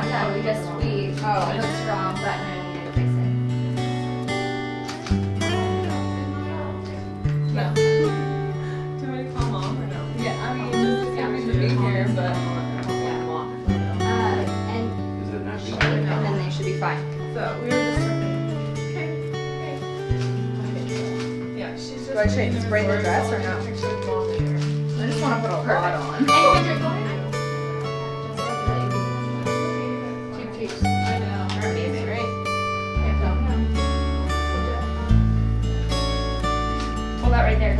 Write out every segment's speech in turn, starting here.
Yeah, we took a strong button and we didn't fix it. No. Do you want me to call mom or no? Yeah, I mean, just yeah, we should be here, but And then they should be fine. so we were just okay. Yeah, she's just. Do I change spray the dress or no? I just want to put a lot on. And Kendra, go ahead. Cheap cheeks. I know. Our favorite, right? Hold that right there.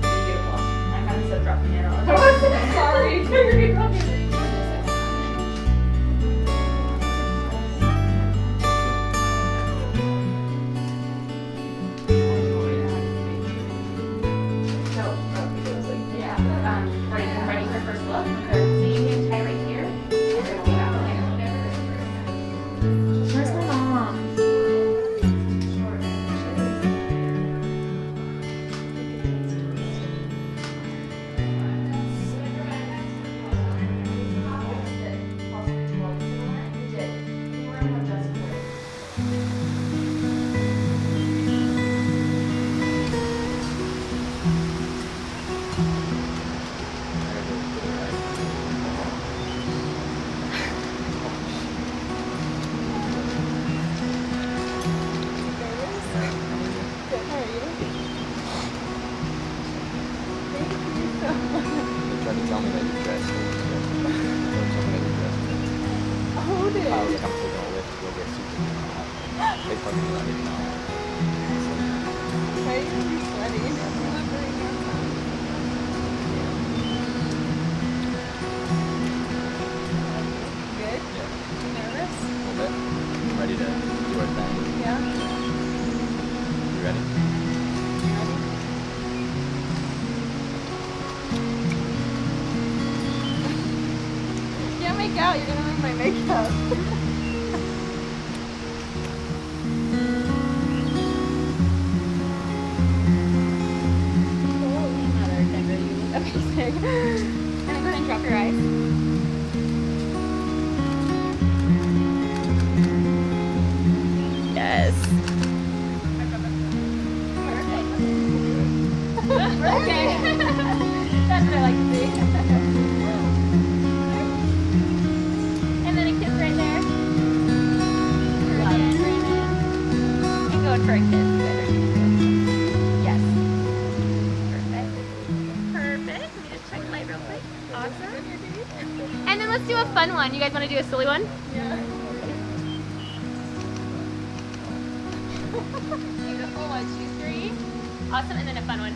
Beautiful. I'm having some dropping it on. Sorry. You're dropping it. Ready for first look? Okay. So you can tie right here. And then we'll have Where's my mom? They tried to tell me that you dressed. They told me that you dressed. Who did? I was like, I'm still gonna lift, go get super. They fucking let me know. Why are you gonna be sweaty? You look really handsome. Good? You nervous? A little bit. Ready to do our thing. Yeah? You ready? You can't make out, you're gonna ruin my makeup. Holy mother, Kendra, you look amazing. And then go ahead and drop your eyes. Yes. Perfect. Okay. That's what I like to see. And then a kiss right there. Brilliant, brilliant. And going for a kiss. Good. Yes. Perfect. Perfect. Let me just check the light real quick. Awesome. And then let's do a fun one. You guys want to do a silly one? Yeah. Beautiful. 1, 2, 3. Awesome. And then a fun one.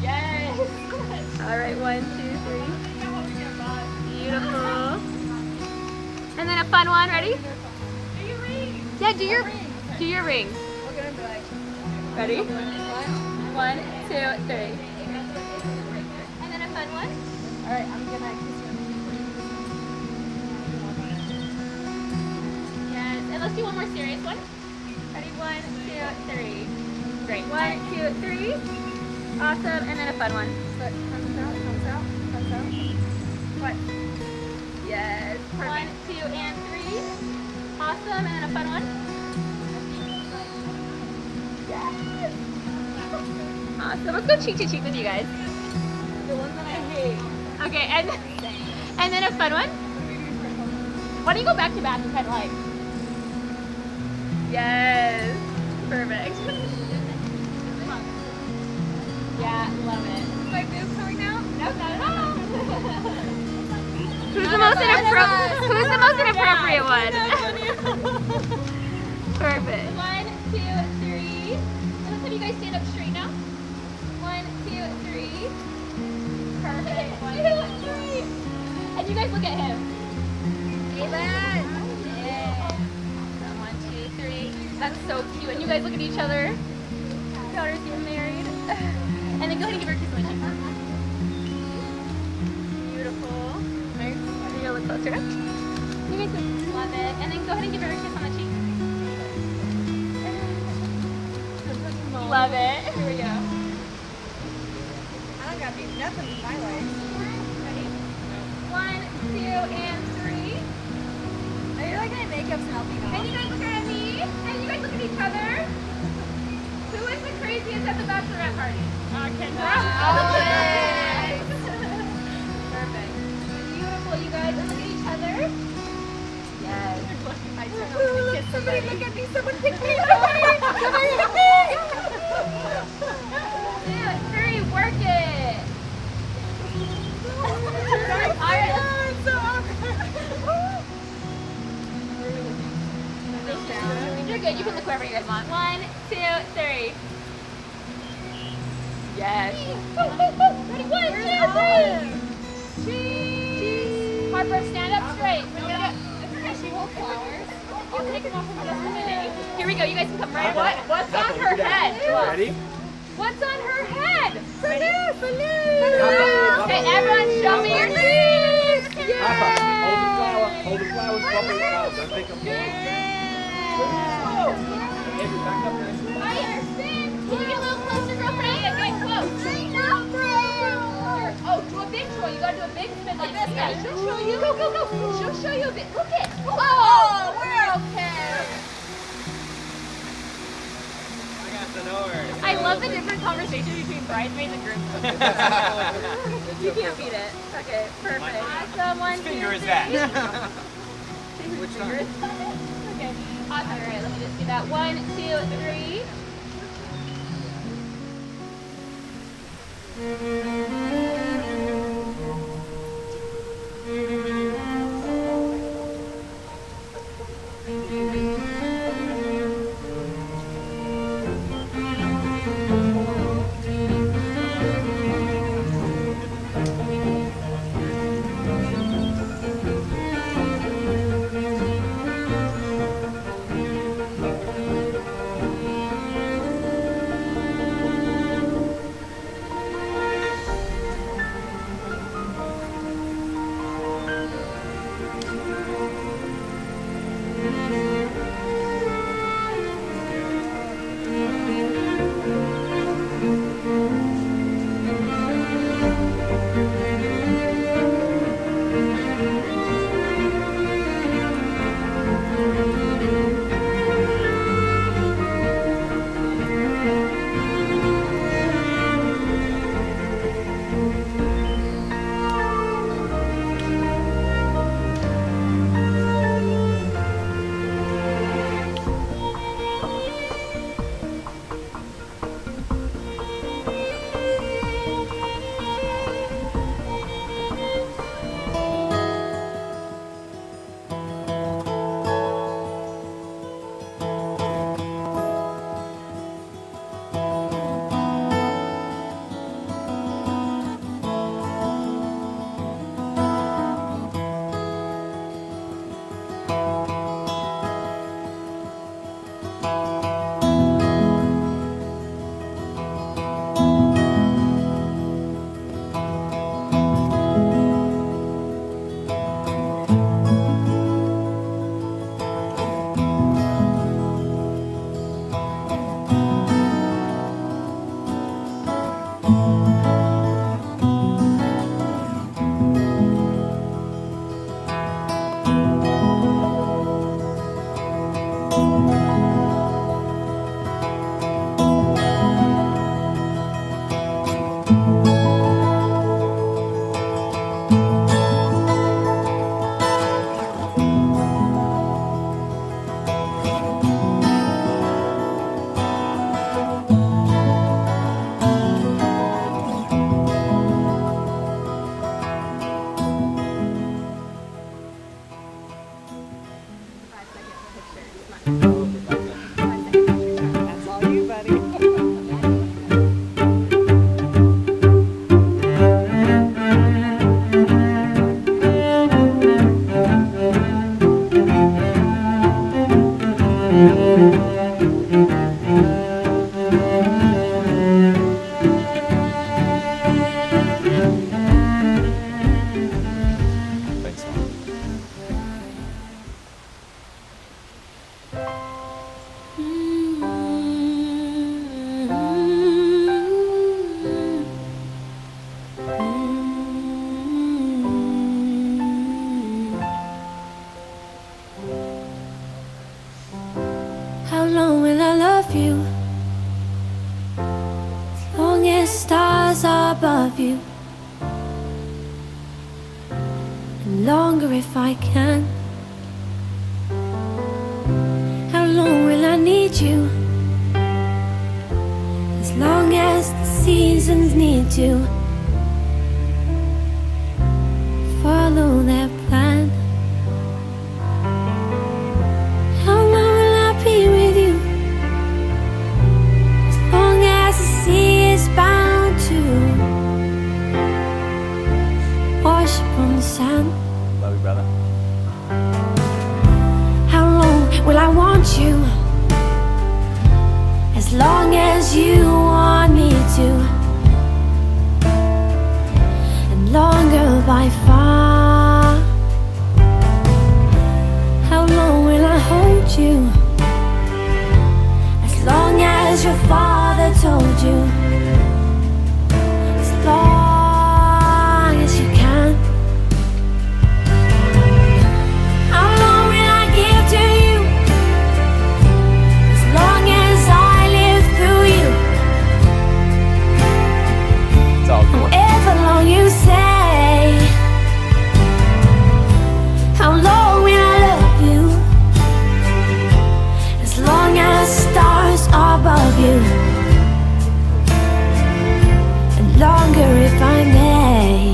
Yes. All right. 1, 2, 3. Beautiful. And then a fun one. Ready? Do your ring. Yeah. Do your ring. We're gonna be like, Ready? 1, 2, 3. what? And then a fun one. Alright, I'm gonna kiss you. Yes. And let's do one more serious one. Ready? 1, 2, 3. Great. 1, 2, 3. Awesome. And then a fun one. So it comes out, comes out, comes out. What? Yes. 1, 2, and 3. Awesome. And then a fun one. Yes. Awesome. Let's go cheek to cheek with you guys. The one that I hate. Okay. And then a fun one. Why don't you go back to back and kind of like? Yes. Perfect. Yeah, love it. Is my boob coming out? Nope, not at all. Who's the most inappropriate one? Perfect. 1, 2, 3. And let's have you guys stand up straight now. 1, 2, 3. Perfect. 1, 2, 3. And you guys look at him. Amen. Yeah. 1, 2, 3. That's so cute. And you guys look at each other. Daughter's getting married. And then go ahead and give her a kiss on the cheek. Beautiful. Nice. Maybe a little closer. You guys love it. And then go ahead and give her a kiss on the cheek. Love it. Here we go. I don't gotta do nothing with my legs. two, and three. I feel like my makeup's helping And you guys look at me. And you guys look at each other. Who is the craziest at the bachelorette party? Kendra. Always. Perfect. Beautiful, you guys. And look at each other. Yes. Somebody look at me. Someone pick me. Somebody pick me. Dude, hurry, work it. All right. so awkward. You're good. You can look wherever you guys want. 1, 2, 3. Yes. Ready? 1, 2, 3. Cheese. Harper, stand up straight. We're gonna get. She will flowers. I'll take them off in just a minute. Here we go. You guys can come right away. What's on her head? Ready? What's on her head? Balloon. Okay, everyone, show me your cheese. Papa, hold the flower. Hold the flowers properly. Don't take them. Andrew, back up nice. I understand. Can you get a little closer, girlfriend? Yeah, get close. Oh, do a big twirl. You gotta do a big spin like this. Yeah, she'll show you. Go, go, go. She'll show you a bit. Look it. Oh, we're okay. I got the door. I love the different conversation between bridesmaids and groomsmen. You can't beat it. Okay, perfect. Awesome. 1, 2, 3. Finger is that? Which finger is that? Okay. Awesome. All right, let me just do that. 1, 2, 3. above you, and longer if I can. How long will I need you? As long as the seasons need to follow their plan. How long will I be with you? As long as the sea is bound to wash upon the sand. Love you, brother. How long will I want you? As long as you want me to, and longer by far. How long will I hold you? As long as your father told you. As long as you can. How long will I give to you? As long as I live through you. It's all good. However long you say. How long will I love you? As long as stars are above you, and longer if I may.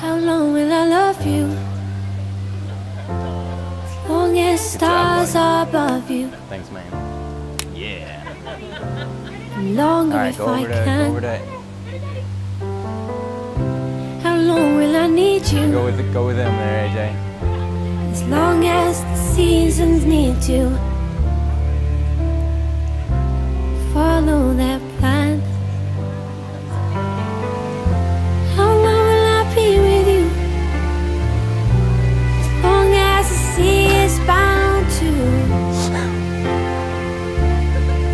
How long will I love you? As long as stars are above you, Thanks, man. Yeah. and longer All right, if go I over to can. How long will I need you? go with them there, AJ. As long as the seasons need to follow their plan. How long will I be with you? As long as the sea is bound to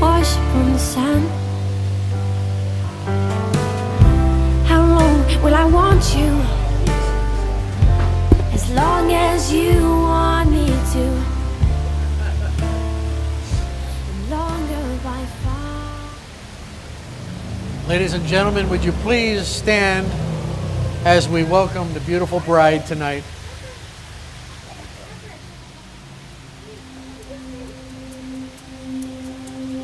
wash upon the sand. How long will I want you? As long as you want me to, and longer by far. Ladies and gentlemen, would you please stand as we welcome the beautiful bride tonight.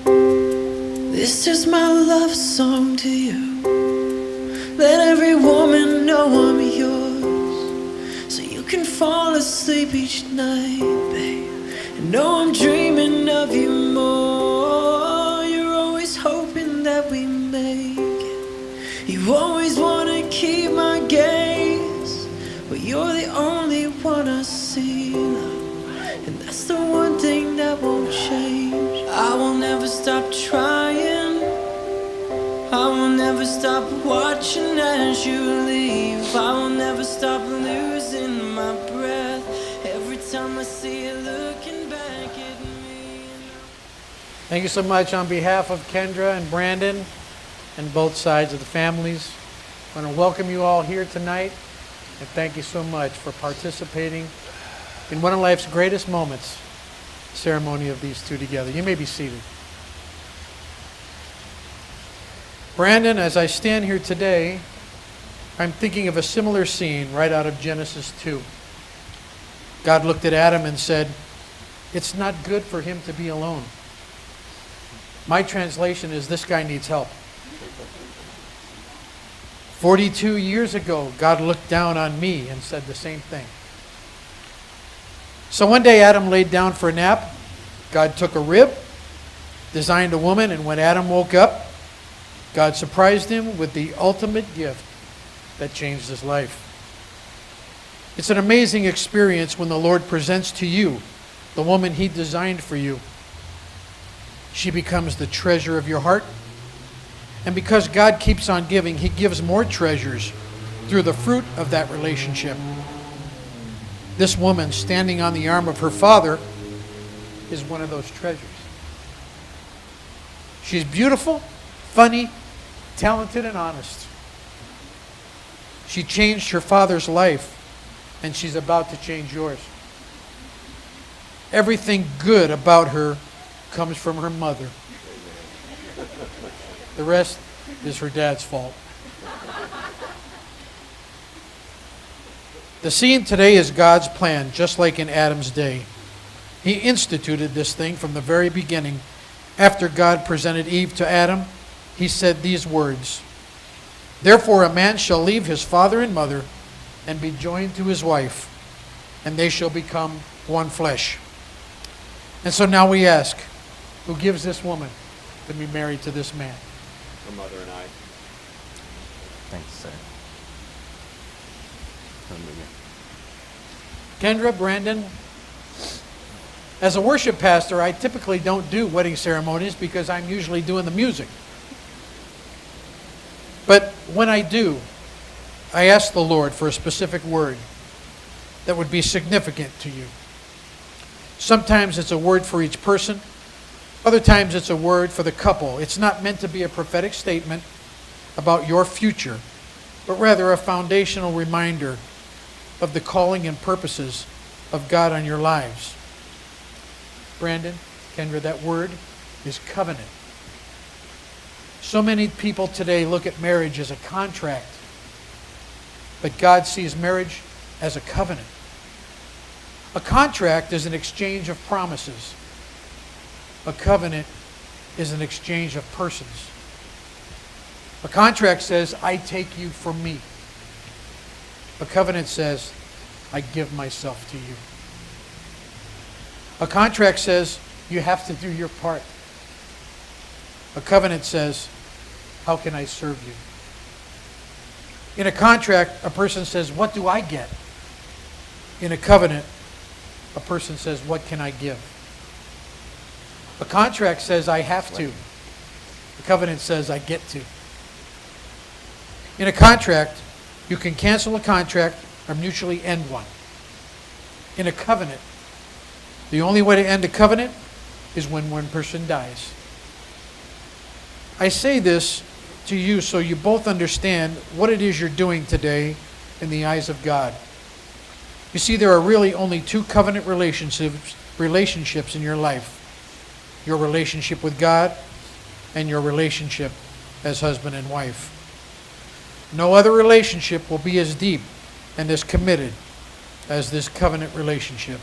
This is my love song to you. Let every woman know I'm yours, so you can fall asleep each night, babe, and know I'm dreaming of you more. You're always hoping that we make it. You always want to keep my gaze, but you're the only one I see, love, and that's the one thing that won't change. I will never stop trying. I will never stop watching as you leave. I will never stop losing my breath every time I see you looking back at me. Thank you so much on behalf of Kendra and Brandon and both sides of the families. I want to welcome you all here tonight and thank you so much for participating in one of life's greatest moments, the ceremony of these two together. You may be seated. Brandon, as I stand here today, I'm thinking of a similar scene right out of Genesis 2. God looked at Adam and said, "It's not good for him to be alone." My translation is, "This guy needs help." 42 years ago, God looked down on me and said the same thing. So one day Adam laid down for a nap. God took a rib, designed a woman, and when Adam woke up, God surprised him with the ultimate gift that changed his life. It's an amazing experience when the Lord presents to you the woman He designed for you. she becomes the treasure of your heart. And because God keeps on giving, He gives more treasures through the fruit of that relationship. This woman standing on the arm of her father is one of those treasures. She's beautiful, funny, talented, and honest. She changed her father's life, and she's about to change yours. Everything good about her comes from her mother. The rest is her dad's fault. The scene today is God's plan, just like in Adam's day. He instituted this thing from the very beginning. After God presented Eve to Adam, He said these words, "Therefore a man shall leave his father and mother and be joined to his wife, and they shall become one flesh." And so now we ask, who gives this woman to be married to this man? Her mother and I. Thanks, sir. Kendra, Brandon, as a worship pastor, I typically don't do wedding ceremonies because I'm usually doing the music. But when I do, I ask the Lord for a specific word that would be significant to you. Sometimes it's a word for each person. Other times it's a word for the couple. It's not meant to be a prophetic statement about your future, but rather a foundational reminder of the calling and purposes of God on your lives. Brandon, Kendra, that word is covenant. So many people today look at marriage as a contract, but God sees marriage as a covenant. A contract is an exchange of promises. A covenant is an exchange of persons. A contract says, I take you for me. A covenant says, I give myself to you. A contract says, you have to do your part. A covenant says, how can I serve you? In a contract, a person says, what do I get? In a covenant, a person says, what can I give? A contract says, I have to. A covenant says, I get to. In a contract, you can cancel a contract or mutually end one. In a covenant, the only way to end a covenant is when one person dies. I say this to you so you both understand what it is you're doing today in the eyes of God. You see, there are really only two covenant relationships in your life. Your relationship with God and your relationship as husband and wife. No other relationship will be as deep and as committed as this covenant relationship.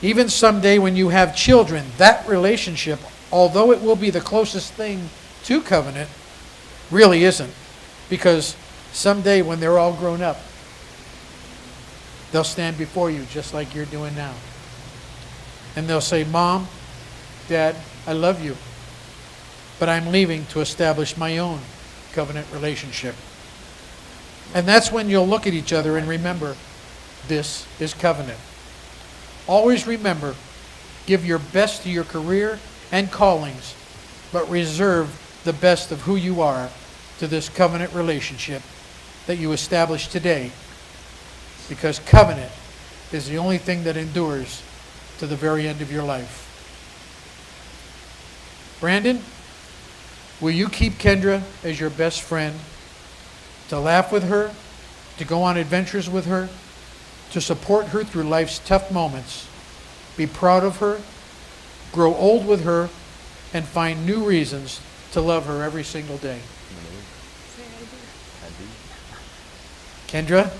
Even someday when you have children, that relationship, although it will be the closest thing to covenant, really isn't. Because someday when they're all grown up, they'll stand before you just like you're doing now. And they'll say, Mom, Dad, I love you, but I'm leaving to establish my own covenant relationship. And that's when you'll look at each other and remember, this is covenant. Always remember, give your best to your career and callings, but reserve the best of who you are to this covenant relationship that you establish today, because covenant is the only thing that endures to the very end of your life. Brandon, will you keep Kendra as your best friend, to laugh with her, to go on adventures with her, to support her through life's tough moments, be proud of her, grow old with her, and find new reasons to love her every single day? Kendra,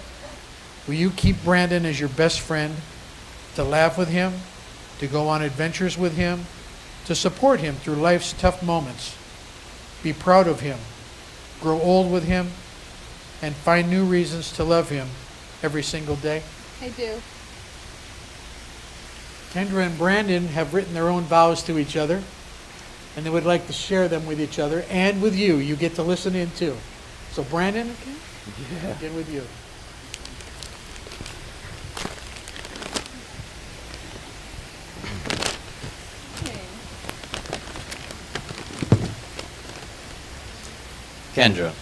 will you keep Brandon as your best friend, to laugh with him, to go on adventures with him, to support him through life's tough moments, be proud of him, grow old with him, and find new reasons to love him every single day? I do. Kendra and Brandon have written their own vows to each other, and they would like to share them with each other and with you. You get to listen in too. So Brandon, begin with you. Kendra,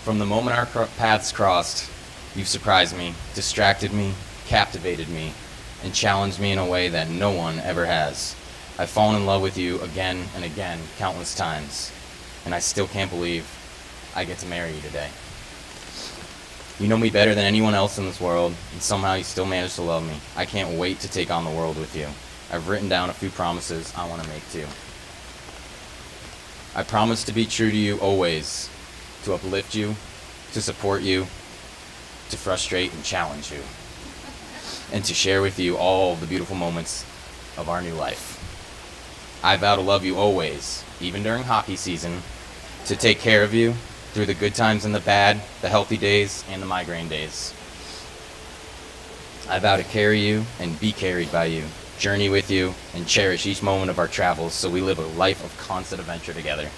from the moment our paths crossed, you've surprised me, distracted me, captivated me, and challenged me in a way that no one ever has. I've fallen in love with you again and again, countless times, and I still can't believe I get to marry you today. You know me better than anyone else in this world, and somehow you still manage to love me. I can't wait to take on the world with you. I've written down a few promises I want to make too. I promise to be true to you always, to uplift you, to support you, to frustrate and challenge you, and to share with you all the beautiful moments of our new life. I vow to love you always, even during hockey season, to take care of you through the good times and the bad, the healthy days and the migraine days. I vow to carry you and be carried by you, journey with you, and cherish each moment of our travels so we live a life of constant adventure together.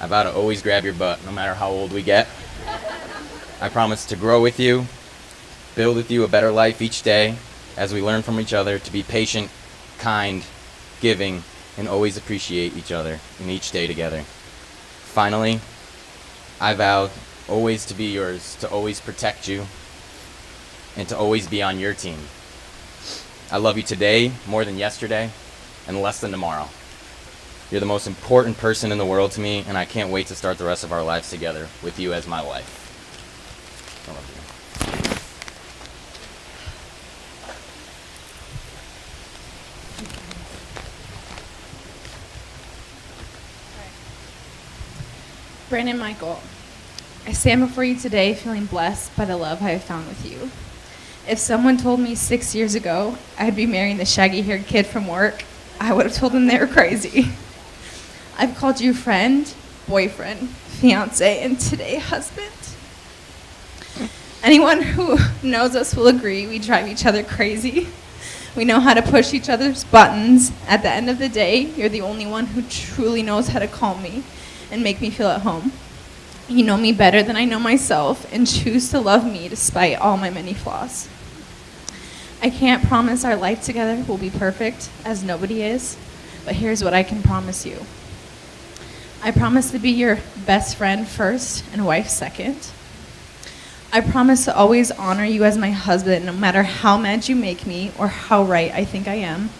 I vow to always grab your butt, no matter how old we get. I promise to grow with you, build with you a better life each day as we learn from each other to be patient, kind, giving, and always appreciate each other in each day together. Finally, I vow always to be yours, to always protect you, and to always be on your team. I love you today more than yesterday and less than tomorrow. You're the most important person in the world to me, and I can't wait to start the rest of our lives together with you as my wife. I love you. Brandon Michael, I stand before you today feeling blessed by the love I have found with you. If someone told me 6 years ago I'd be marrying the shaggy-haired kid from work, I would have told them they were crazy. I've called you friend, boyfriend, fiance, and today husband. Anyone who knows us will agree we drive each other crazy. We know how to push each other's buttons. At the end of the day, you're the only one who truly knows how to calm me and make me feel at home. You know me better than I know myself and choose to love me despite all my many flaws. I can't promise our life together will be perfect, as nobody is, but here's what I can promise you. I promise to be your best friend first and wife second. I promise to always honor you as my husband, no matter how mad you make me or how right I think I am.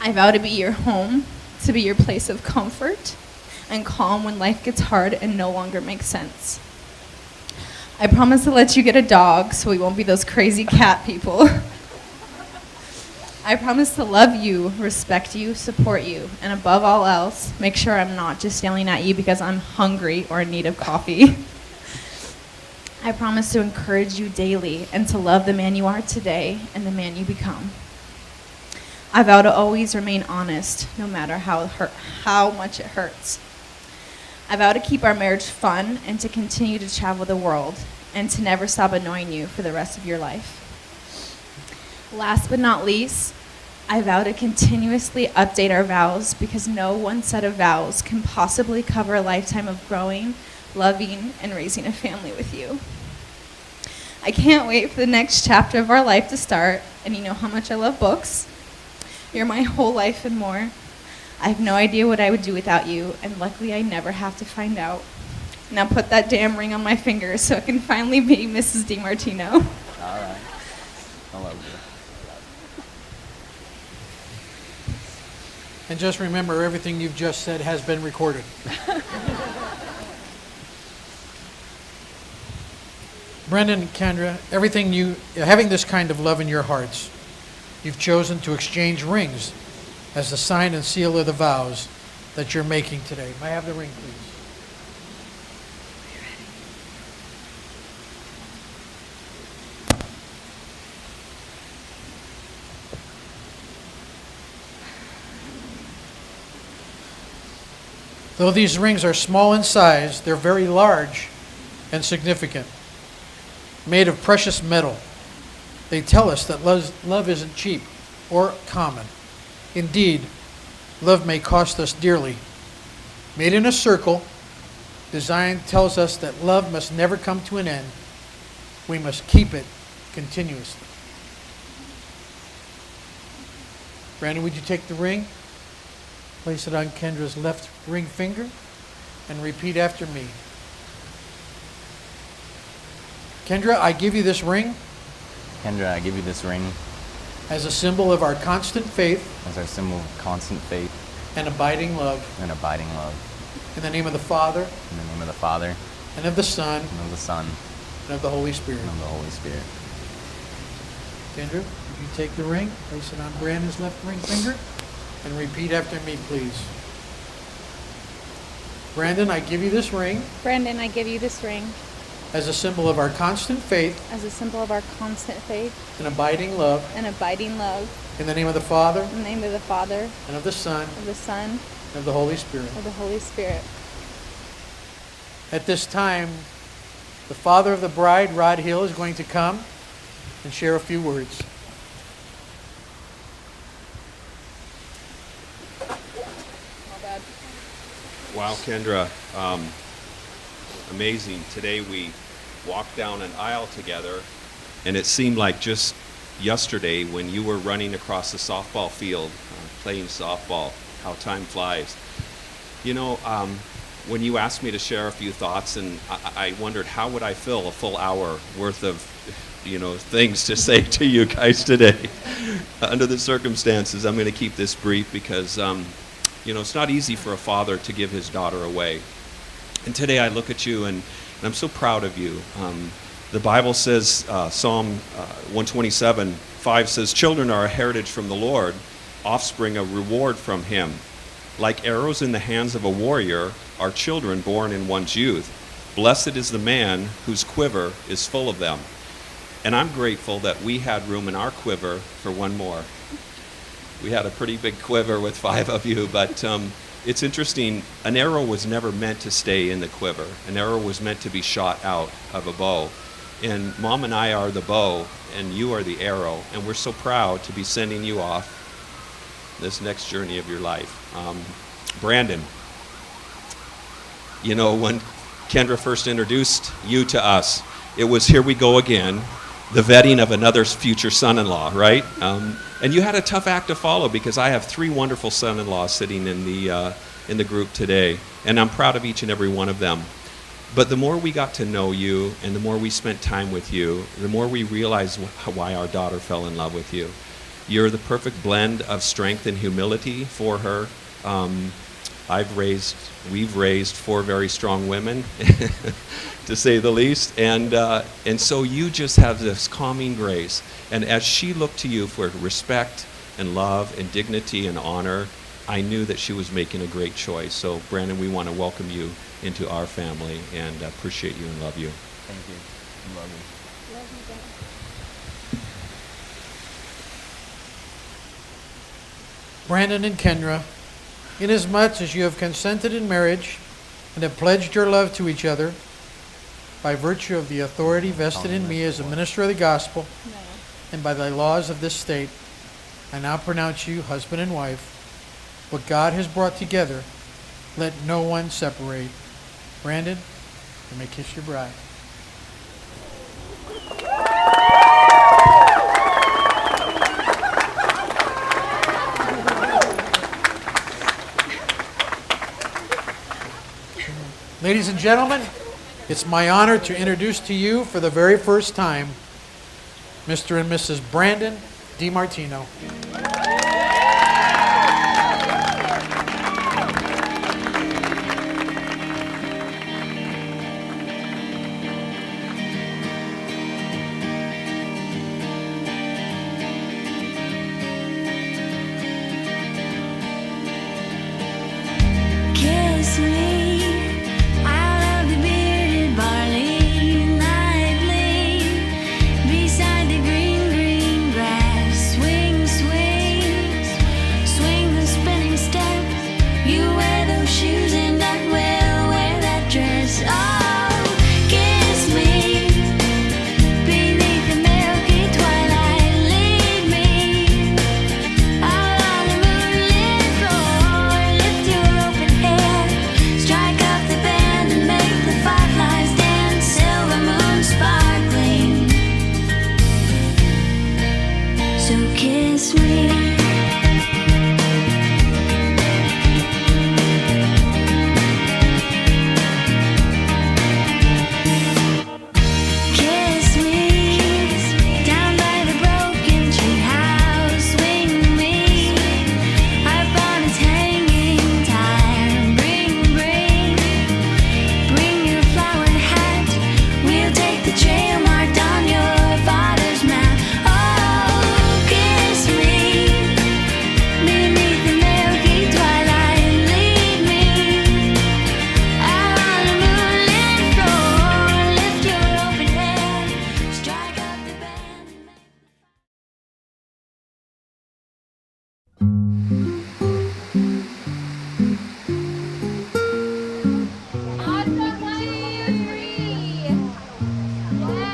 I vow to be your home, to be your place of comfort and calm when life gets hard and no longer makes sense. I promise to let you get a dog so we won't be those crazy cat people. I promise to love you, respect you, support you, and above all else, make sure I'm not just yelling at you because I'm hungry or in need of coffee. I promise to encourage you daily and to love the man you are today and the man you become. I vow to always remain honest, no matter how much it hurts. I vow to keep our marriage fun and to continue to travel the world and to never stop annoying you for the rest of your life. Last but not least, I vow to continuously update our vows because no one set of vows can possibly cover a lifetime of growing, loving, and raising a family with you. I can't wait for the next chapter of our life to start, and you know how much I love books. You're my whole life and more. I have no idea what I would do without you, and luckily I never have to find out. Now put that damn ring on my finger so it can finally be Mrs. DiMartino. All right. I love you. And just remember, everything you've just said has been recorded. Brendan and Kendra, having this kind of love in your hearts, you've chosen to exchange rings as the sign and seal of the vows that you're making today. May I have the ring, please? Though these rings are small in size, they're very large and significant. Made of precious metal, they tell us that love isn't cheap or common. Indeed, love may cost us dearly. Made in a circle, design tells us that love must never come to an end, we must keep it continuously. Brandon, would you take the ring? Place it on Kendra's left ring finger and repeat after me. Kendra, I give you this ring Kendra, I give you this ring as a symbol of our constant faith as our symbol of constant faith and abiding love. and abiding love. In the name of the Father, In the name of the Father, and of the Son, and of the Son, and of the Holy Spirit. and of the Holy Spirit. Kendra, would you take the ring, place it on Brandon's left ring finger, and repeat after me, please. Brandon, I give you this ring Brandon, I give you this ring as a symbol of our constant faith as a symbol of our constant faith and abiding love. and abiding love. In the name of the Father, In the name of the Father, and of the Son, of the Son, and of the Holy Spirit. of the Holy Spirit. At this time, the father of the bride, Rod Hill, is going to come and share a few words. Wow, Kendra, amazing. Today we walked down an aisle together, and it seemed like just yesterday when you were running across the softball field, playing softball, how time flies. You know, when you asked me to share a few thoughts, and I wondered how would I fill a full hour worth of, things to say to you guys today. Under the circumstances, I'm going to keep this brief because it's not easy for a father to give his daughter away. And today I look at you and I'm so proud of you. The Bible says, Psalm 127:5 says, "Children are a heritage from the Lord, offspring a reward from him. Like arrows in the hands of a warrior are children born in one's youth. Blessed is the man whose quiver is full of them." And I'm grateful that we had room in our quiver for one more. We had a pretty big quiver with 5 of you, but it's interesting. An arrow was never meant to stay in the quiver. An arrow was meant to be shot out of a bow. And Mom and I are the bow, and you are the arrow, and we're so proud to be sending you off this next journey of your life. Brandon, when Kendra first introduced you to us, it was here we go again, the vetting of another future son-in-law, right? And you had a tough act to follow because I have 3 wonderful son-in-laws sitting in the group today, and I'm proud of each and every one of them. But the more we got to know you and the more we spent time with you, the more we realized why our daughter fell in love with you. You're the perfect blend of strength and humility for her. We've raised 4 very strong women, to say the least, and so you just have this calming grace. And as she looked to you for respect and love and dignity and honor, I knew that she was making a great choice. So, Brandon, we want to welcome you into our family and appreciate you and love you. Thank you. I love you. Brandon and Kendra, inasmuch as you have consented in marriage and have pledged your love to each other, by virtue of the authority vested in me as a minister of the gospel, and by the laws of this state, I now pronounce you husband and wife. What God has brought together, let no one separate. Brandon, you may kiss your bride. Ladies and gentlemen, it's my honor to introduce to you for the very first time, Mr. and Mrs. Brandon DiMartino. Kiss me, I love the bearded barley nightly, beside the green, green grass. Swing, swing.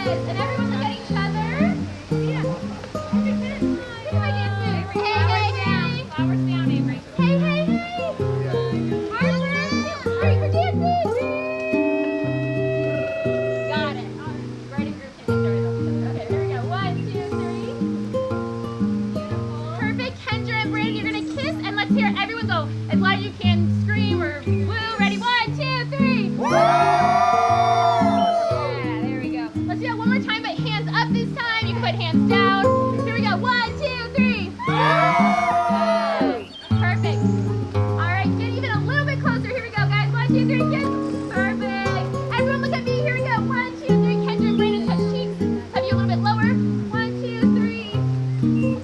And everyone look at each other. Yeah. Look at my dance moves. Hey, hey, hey. Flowers down, Avery. Hey, hey, hey. Harper. All right, for dancing. Got it. Bride and groom can get started. Okay, here we go. 1, 2, 3. Beautiful. Perfect. Kendra and Brandon, you're going to kiss, and let's hear everyone go as loud as you can. Scream or woo. Ready? 1, 2, 3. Woo! Yeah, there we go. Let's do that one more time, but hands up this time. You can put hands down. Here we go. 1, 2, 3. Woo! Perfect. All right, get even a little bit closer. Here we go, guys. 1, 2, 3, kiss. Perfect. Everyone look at me. Here we go. 1, 2, 3. Kendra and Brandon touch cheeks. Have you a little bit lower. 1, 2, 3. Woo!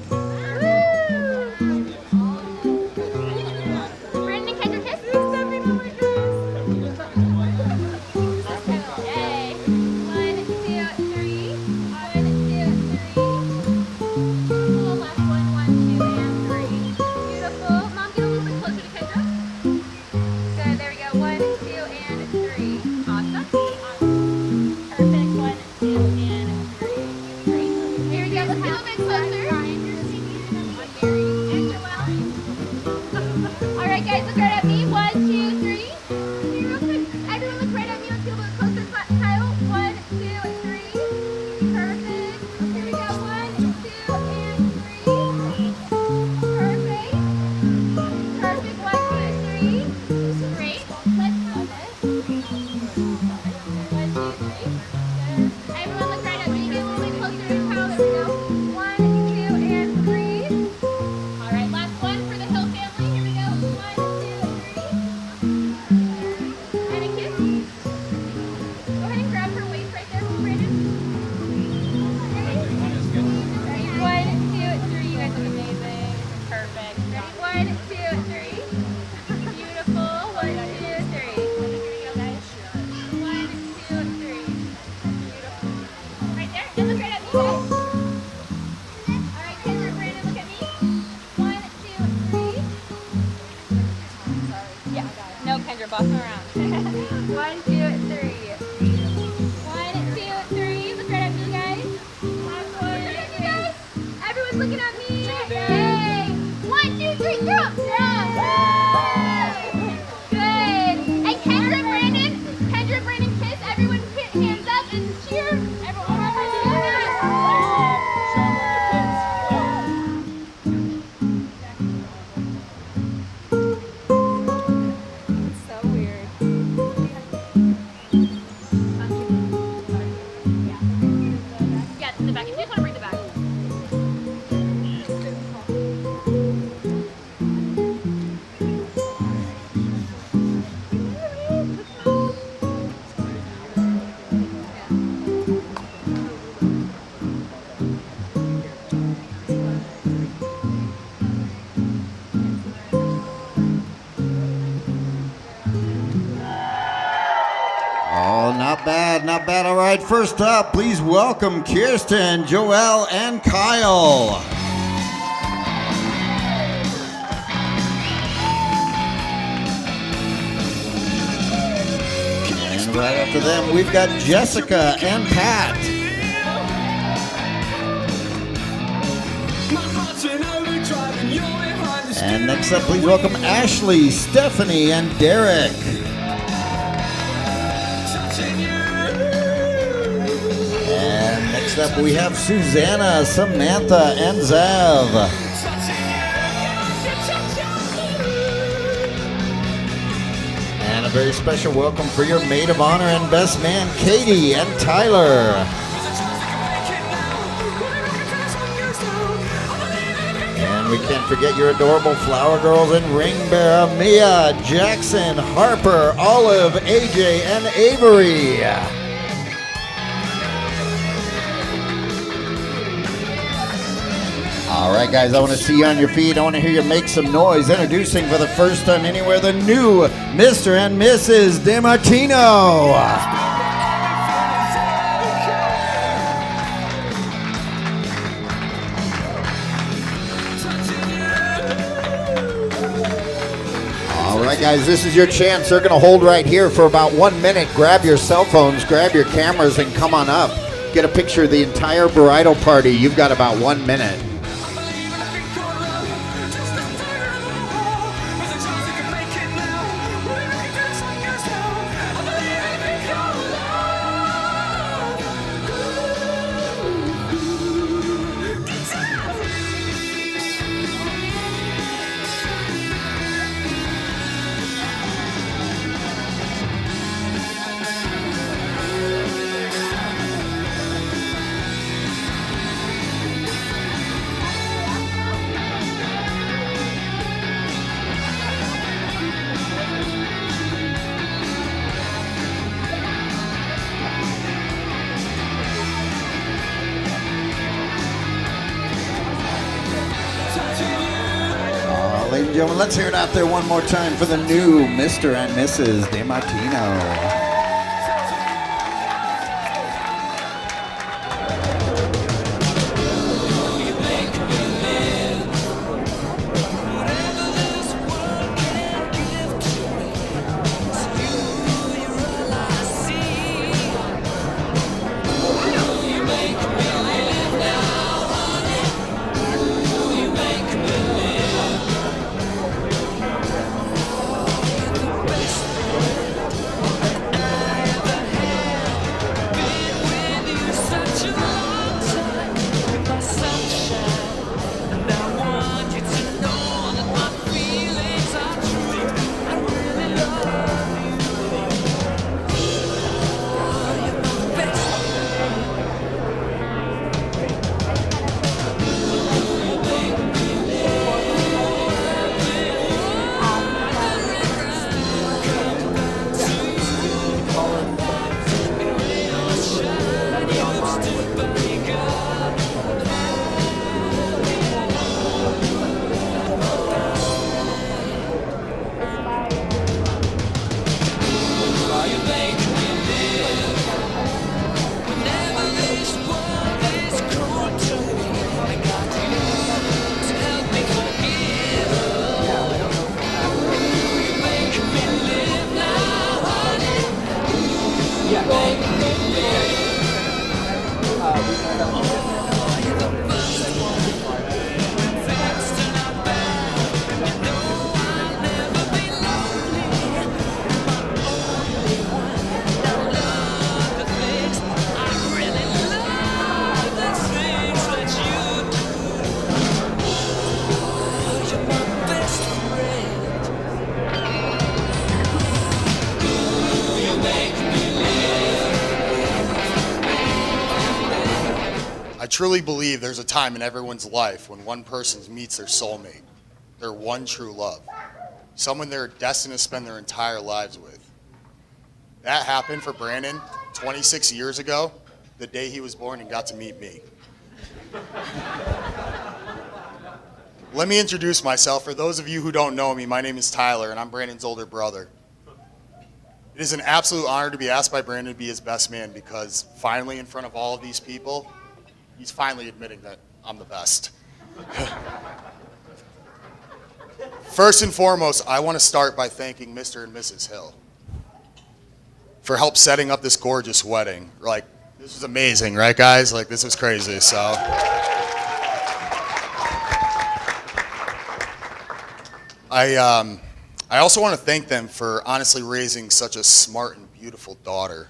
Brandon and Kendra kiss. Yay. 1, 2, 3. 1, 2, 3. Cool. Last one. 1, 2, and 3. Beautiful. Mom, get a little bit closer to Kendra. Good. There we go. 1, 2, and 3. Awesome. Perfect. 1, 2, and 3. Great. Here we go. Let's get a little bit closer. And Joelle. All right, guys, look right at me. 1, 2, 3. Here, real quick. Everyone look right at me. Let's get a little closer. Kyle. 1, 2, 3. Perfect. Here we go. 1, 2, and 3. Perfect. Perfect. 1, 2, 3. Great. Let's do this. 1, 2, 3. Good. Everyone look right at me. Get a little bit closer to Kyle. There we go. 1, 2, and 3. All right, last one for the Hill family. Here we go. 1, 2, 3. And a kiss. Go ahead and grab her waist right there, Brandon. Ready? Ready? 1, 2, 3. You guys look amazing. Perfect. Ready? 1, 2, 3. Beautiful. 1, 2, 3. Here we go, guys. 1, 2, 3. Beautiful. Right there. And look right at me, guys. All right, Kendra, Brandon, look at me. 1, 2, 3. Yeah. No, Kendra, boss them around. 1, 2, 3. 1, 2, 3. Look right at me, guys. Last one. Look at me, guys. Everyone's looking at me. Yay. 1, 2, 3. Girl. Yeah. Good. And Kendra and Brandon kiss. Everyone hit hands up and cheer. Everyone, one more time together. It's so weird. Yeah, it's in the back. If you just want to bring the back. Oh, not bad, not bad. All right, first up, please welcome Kirsten, Joelle, and Kyle. And right after them, we've got Jessica and Pat. And next up, please welcome Ashley, Stephanie, and Derek. And next up, we have Susanna, Samantha, and Zav. And a very special welcome for your maid of honor and best man, Katie and Tyler. And we can't forget your adorable flower girls and ring bearer, Mia, Jackson, Harper, Olive, AJ, and Avery. All right, guys, I want to see you on your feet. I want to hear you make some noise. Introducing for the first time anywhere, the new Mr. and Mrs. DeMartino. All right, guys, this is your chance. They're going to hold right here for about 1 minute. Grab your cell phones, grab your cameras, and come on up. get a picture of the entire bridal party, you've got about 1 minute. Ladies and gentlemen, let's hear it out there one more time for the new Mr. and Mrs. DeMartino. I truly believe there's a time in everyone's life when one person meets their soulmate, their one true love, someone they're destined to spend their entire lives with. That happened for Brandon 26 years ago, the day he was born and got to meet me. Let me introduce myself. For those of you who don't know me, my name is Tyler, and I'm Brandon's older brother. It is an absolute honor to be asked by Brandon to be his best man because finally, in front of all of these people, he's finally admitting that I'm the best. First and foremost, I want to start by thanking Mr. and Mrs. Hill for help setting up this gorgeous wedding. Like, this was amazing, right, guys? Like, this was crazy, so. I also want to thank them for honestly raising such a smart and beautiful daughter.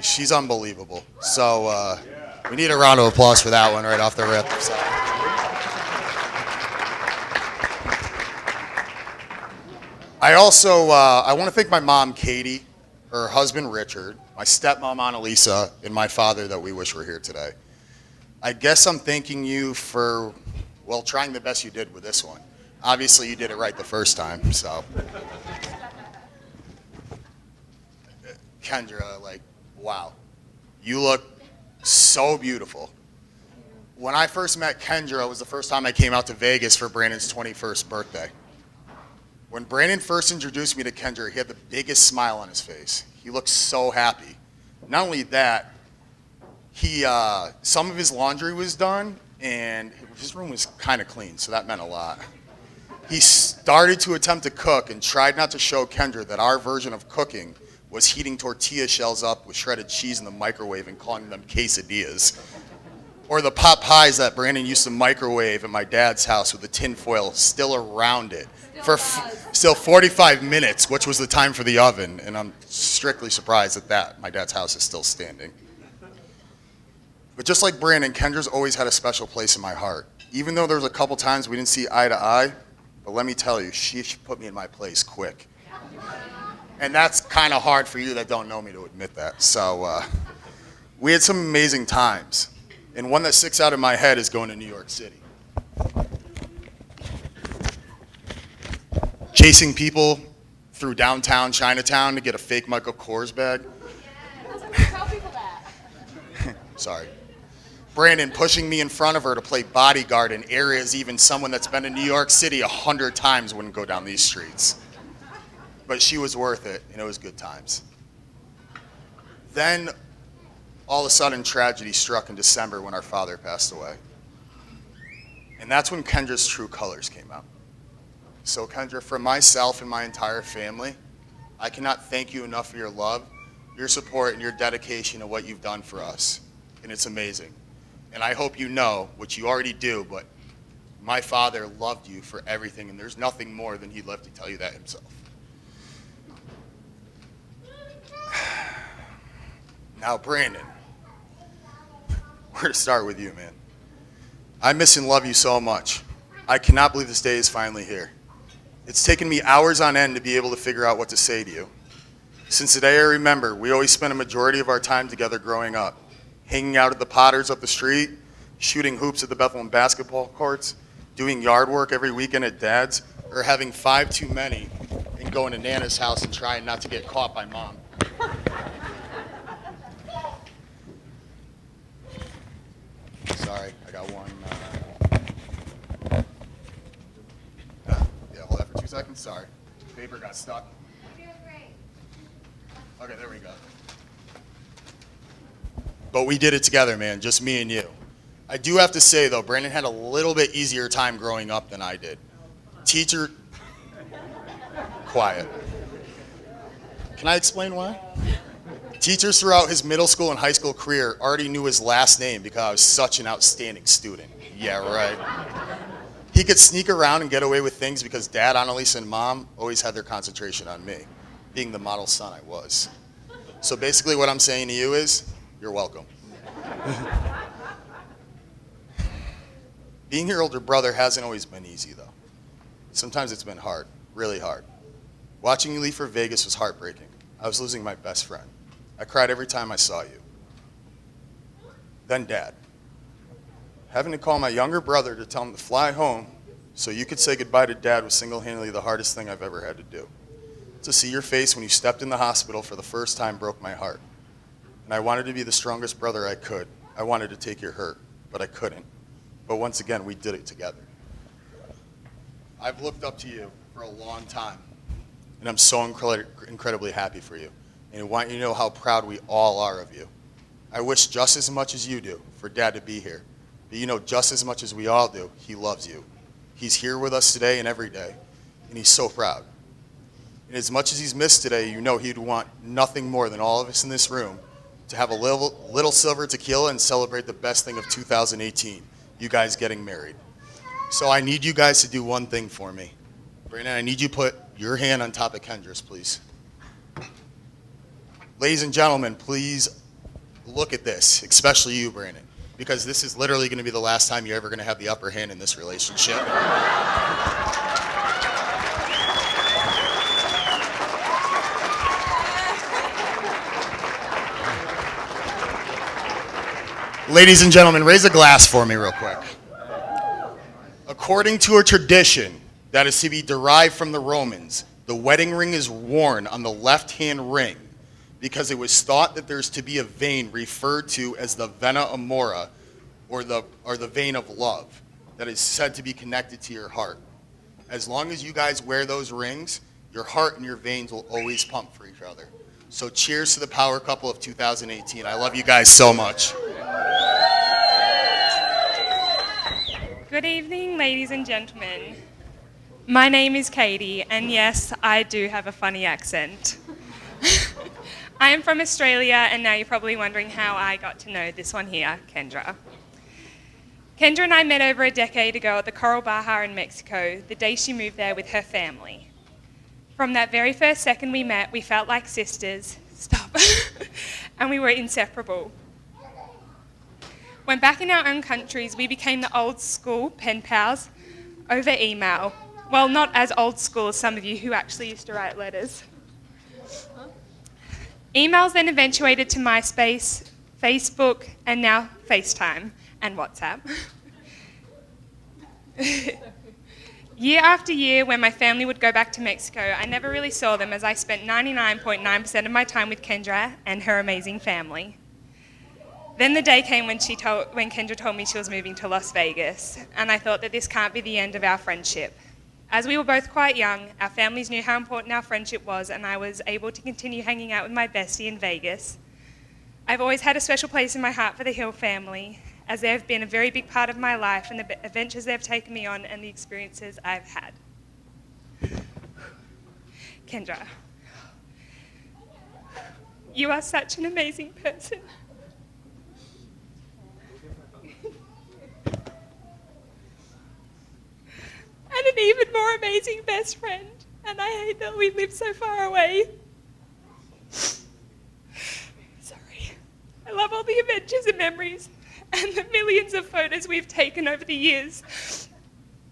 She's unbelievable. So we need a round of applause for that one right off the rip. So. I want to thank my mom, Katie, her husband, Richard, my stepmom, Annalisa, and my father that we wish were here today. I guess I'm thanking you for, well, trying the best you did with this one. Obviously, you did it right the first time, so. Kendra, like, wow. You look so beautiful. When I first met Kendra, it was the first time I came out to Vegas for Brandon's 21st birthday. When Brandon first introduced me to Kendra, he had the biggest smile on his face. He looked so happy. Not only that, some of his laundry was done, and his room was kind of clean, so that meant a lot. He started to attempt to cook and tried not to show Kendra that our version of cooking was heating tortilla shells up with shredded cheese in the microwave and calling them quesadillas. Or the pot pies that Brandon used to microwave at my dad's house with the tin foil still around it for still 45 minutes, which was the time for the oven. And I'm strictly surprised at that. My dad's house is still standing. But just like Brandon, Kendra's always had a special place in my heart. Even though there was a couple times we didn't see eye to eye, but let me tell you, she put me in my place quick. And that's kind of hard for you that don't know me to admit that. So we had some amazing times. And one that sticks out in my head is going to New York City. Chasing people through downtown Chinatown to get a fake Michael Kors bag. Tell people that. Sorry. Brandon pushing me in front of her to play bodyguard in areas even someone that's been in New York City 100 times wouldn't go down these streets. But she was worth it, and it was good times. Then, all of a sudden, tragedy struck in December when our father passed away. And that's when Kendra's true colors came out. So Kendra, for myself and my entire family, I cannot thank you enough for your love, your support, and your dedication to what you've done for us. And it's amazing. And I hope you know, which you already do, but my father loved you for everything, and there's nothing more than he'd love to tell you that himself. Now, Brandon, where to start with you, man? I miss and love you so much. I cannot believe this day is finally here. It's taken me hours on end to be able to figure out what to say to you. Since the day I remember, we always spent a majority of our time together growing up, hanging out at the Potters up the street, shooting hoops at the Bethlehem basketball courts, doing yard work every weekend at Dad's, or having 5 too many and going to Nana's house and trying not to get caught by Mom. Sorry, I got one. Yeah, hold that for 2 seconds. Sorry. Paper got stuck. You're doing great. Okay, there we go. But we did it together, man, just me and you. I do have to say, though, Brandon had a little bit easier time growing up than I did. Teacher... Quiet. Can I explain why? Teachers throughout his middle school and high school career already knew his last name because I was such an outstanding student. Yeah, right. He could sneak around and get away with things because Dad, Annalise, and Mom always had their concentration on me, being the model son I was. So basically what I'm saying to you is, you're welcome. Being your older brother hasn't always been easy, though. Sometimes it's been hard, really hard. Watching you leave for Vegas was heartbreaking. I was losing my best friend. I cried every time I saw you. Then Dad. Having to call my younger brother to tell him to fly home so you could say goodbye to Dad was single-handedly the hardest thing I've ever had to do. To see your face when you stepped in the hospital for the first time broke my heart. And I wanted to be the strongest brother I could. I wanted to take your hurt, but I couldn't. But once again, we did it together. I've looked up to you for a long time, and I'm so incredibly happy for you. And I want you to know how proud we all are of you. I wish just as much as you do for Dad to be here. But you know, just as much as we all do, he loves you. He's here with us today and every day, and he's so proud. And as much as he's missed today, you know he'd want nothing more than all of us in this room to have a little silver tequila and celebrate the best thing of 2018, you guys getting married. So I need you guys to do one thing for me. Brandon, I need you to put your hand on top of Kendra's, please. Ladies and gentlemen, please look at this, especially you, Brandon, because this is literally going to be the last time you're ever going to have the upper hand in this relationship. Ladies and gentlemen, raise a glass for me real quick. According to a tradition that is to be derived from the Romans, the wedding ring is worn on the left-hand ring because it was thought that there's to be a vein referred to as the vena amora, or the vein of love, that is said to be connected to your heart. As long as you guys wear those rings, your heart and your veins will always pump for each other. So cheers to the power couple of 2018. I love you guys so much. Good evening, ladies and gentlemen. My name is Katie, and yes, I do have a funny accent. I am from Australia, and now you're probably wondering how I got to know this one here, Kendra. Kendra and I met over a decade ago at the Coral Baja in Mexico, the day she moved there with her family. From that very first second we met, we felt like sisters. Stop. And we were inseparable. When back in our own countries, we became the old school pen pals over email. Well, not as old school as some of you who actually used to write letters. Emails then eventuated to MySpace, Facebook, and now FaceTime and WhatsApp. Year after year, when my family would go back to Mexico, I never really saw them as I spent 99.9% of my time with Kendra and her amazing family. Then the day came when Kendra told me she was moving to Las Vegas, and I thought that this can't be the end of our friendship. As we were both quite young, our families knew how important our friendship was, and I was able to continue hanging out with my bestie in Vegas. I've always had a special place in my heart for the Hill family, as they have been a very big part of my life and the adventures they've taken me on and the experiences I've had. Kendra, you are such an amazing person. And an even more amazing best friend, and I hate that we live so far away. Sorry. I love all the adventures and memories and the millions of photos we've taken over the years,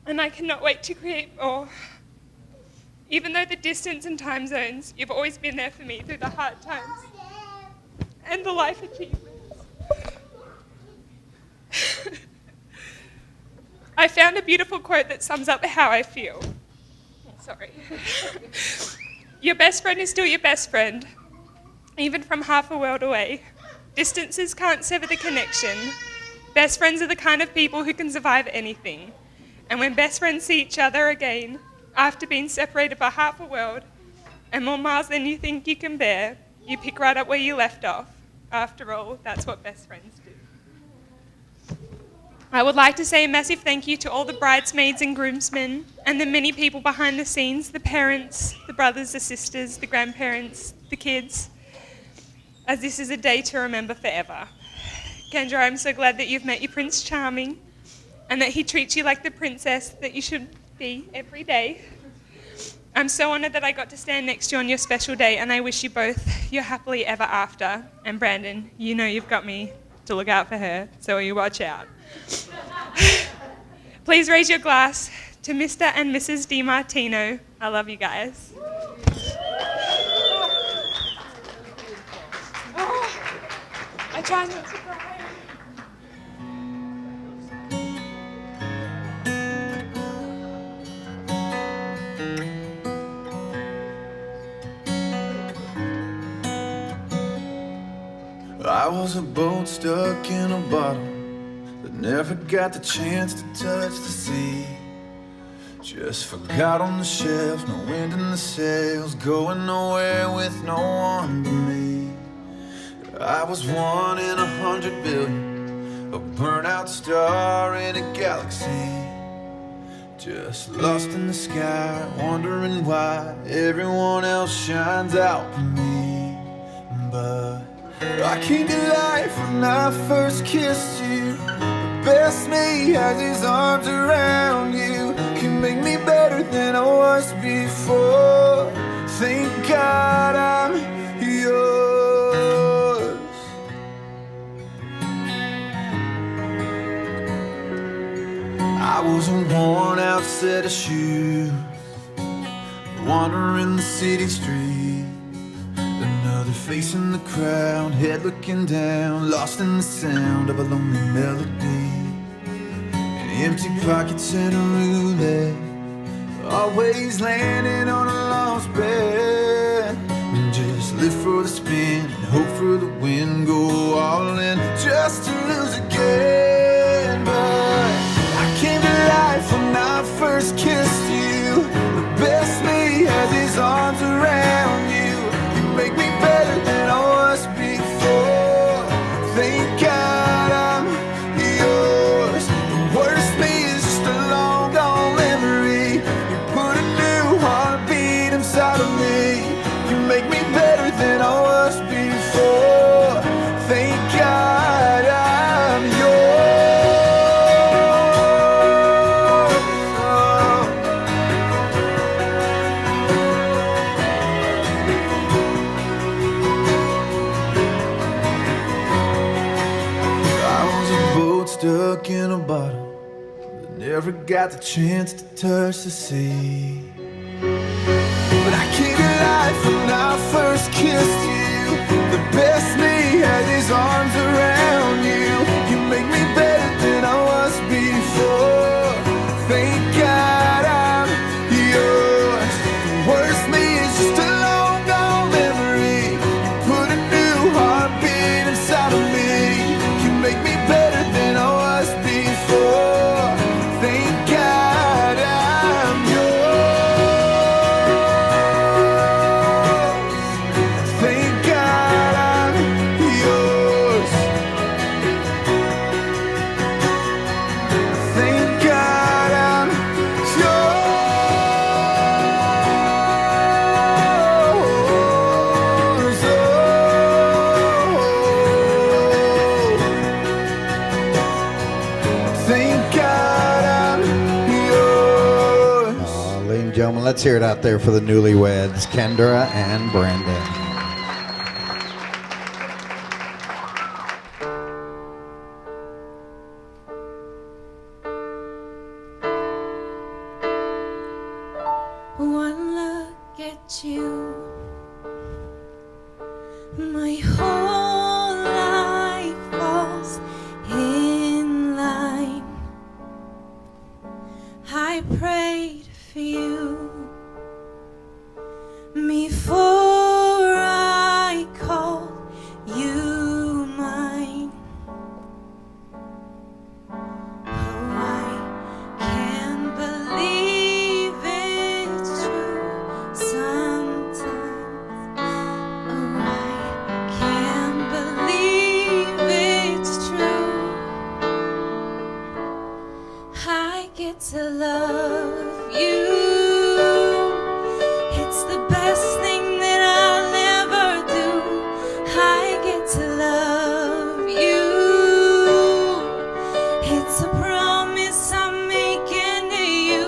and I cannot wait to create more. Even though the distance and time zones, you've always been there for me through the hard times and the life achievements. I found a beautiful quote that sums up how I feel. Sorry. Your best friend is still your best friend, even from half a world away. Distances can't sever the connection. Best friends are the kind of people who can survive anything. And when best friends see each other again, after being separated by half a world and more miles than you think you can bear, you pick right up where you left off. After all, that's what best friends do. I would like to say a massive thank you to all the bridesmaids and groomsmen and the many people behind the scenes, the parents, the brothers, the sisters, the grandparents, the kids, as this is a day to remember forever. Kendra, I'm so glad that you've met your Prince Charming and that he treats you like the princess that you should be every day. I'm so honoured that I got to stand next to you on your special day, and I wish you both your happily ever after. And Brandon, you know you've got me to look out for her, so you watch out. Please raise your glass to Mr. and Mrs. DiMartino. I love you guys. Oh, I try not to cry. I was a boat stuck in a bottle that never got the chance to touch the sea. Just forgot on the shelf, no wind in the sails, going nowhere with no one but me. I was 1 in 100 billion, a burnt-out star in a galaxy. Just lost in the sky, wondering why everyone else shines out for me. But I came to life when I first kissed you. The best me has his arms around you. Can make me better than I was before. Thank God I'm yours. I was a worn out set of shoes, wandering the city streets. Another face in the crowd, head looking down, lost in the sound of a lonely melody. And empty pockets and a roulette, always landing on a lost bet. And just live for the spin and hope for the win, go all in just to lose again. But I came to life when I first kissed you. The best me has his arms around you. Make me better than I was before. Thank God I'm yours. The worst me is just a long gone memory. You put a new heartbeat inside of me. You make me better than I was before. stuck in a bottle that never got the chance to touch the sea. But I came to life when I first kissed you. The best me had his arms around you. You make me better than I was before. Thank God I'm yours. The worst me is just a long gone memory. You put a new heartbeat inside of me. You make me better than I was before. Thank God I'm yours. Thank God I'm yours. Thank God I'm yours. Thank God I'm yours. Ladies and gentlemen, let's hear it out there for the newlyweds, Kendra and Brandon. One look at you, my whole life falls in line. I prayed for you before I called you mine. Oh, I can't believe it's true sometimes. Oh, I can't believe it's true. I get to love you. It's the best thing that I'll ever do. I get to love you. It's a promise I'm making to you.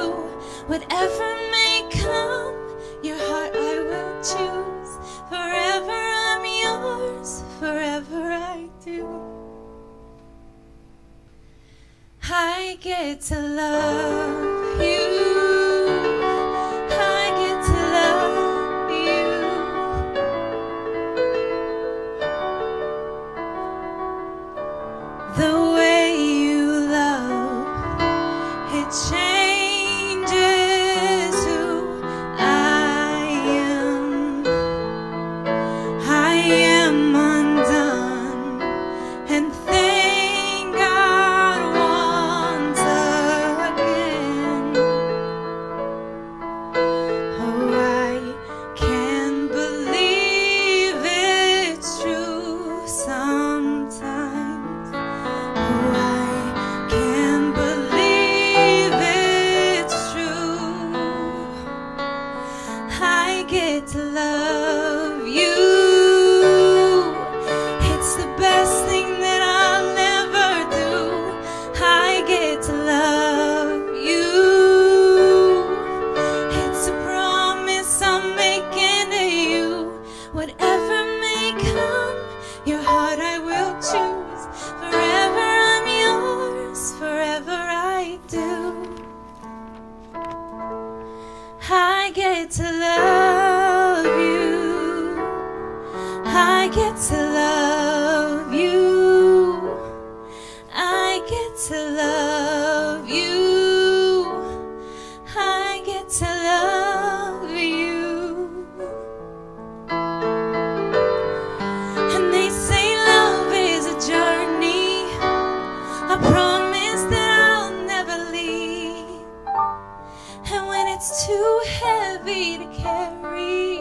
Whatever may come, your heart I will choose. Forever I'm yours, forever I do. I get to love you. I get to love you. The way you love, it changes who I am. I am undone, and thank God once again. Oh, I can't believe it's true sometimes. Oh, I can't believe it's true. I get to love you. It's the best thing that I'll ever do. I get to love you. It's a promise I'm making to you. Whatever may come, your heart I will choose. Forever I'm yours, forever I do. I get to love you. I get to love you. I get to love you. I get to love you. And they say love is a journey, a promise that I'll never leave. And when it's too heavy to carry,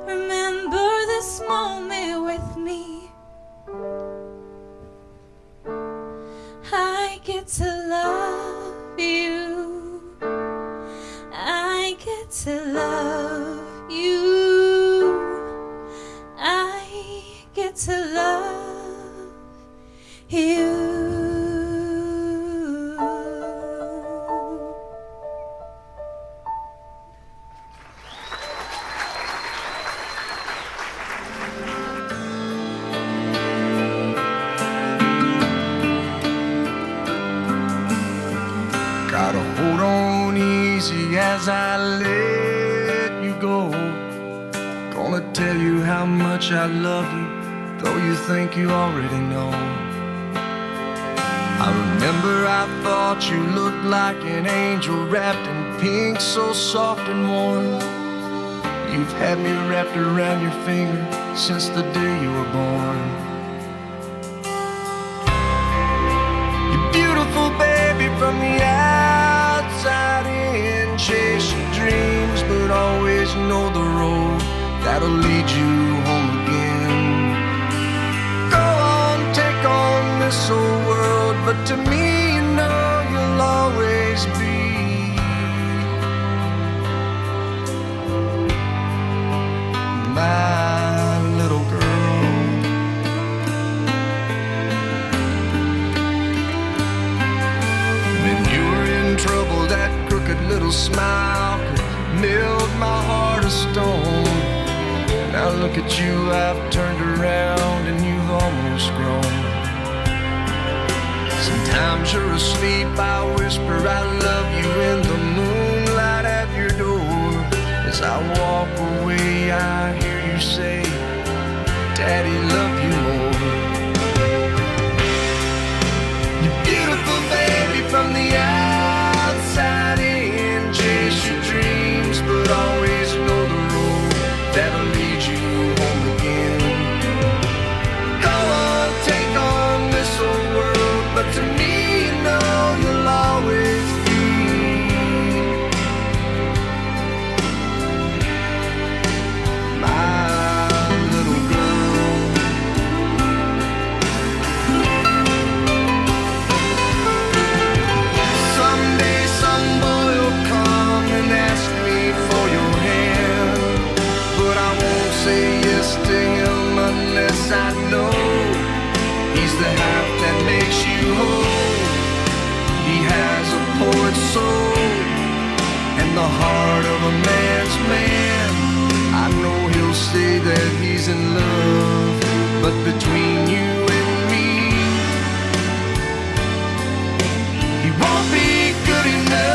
remember this moment with me. I get to love you. I get to love you. I get to love you. tell you how much I love you, though you think you already know. I remember I thought you looked like an angel wrapped in pink, so soft and warm. You've had me wrapped around your finger since the day you were born. You're beautiful, baby, from the outside in. Chase your dreams, but always know the road that'll lead you home again. Go on, take on this old world, but to me, you know you'll always be my little girl. When you were in trouble, that crooked little smile could melt my heart of stone. Now look at you, I've turned around and you've almost grown. Sometimes you're asleep, I whisper I love you in the moonlight at your door. As I walk away, I hear you say, Daddy, love you more. You're beautiful, baby, from the outside in. Chase your dreams, but always know the road that'll lead you home again. Go on, take on this old world, but to me, you know you'll always be my little girl. Someday some boy will come and ask me for your hand, but I won't say yes to him unless I know he's the half that makes you whole. He has a poet's soul and the heart of a man's man. I know he'll say that he's in love, but between you and me, he won't be good enough.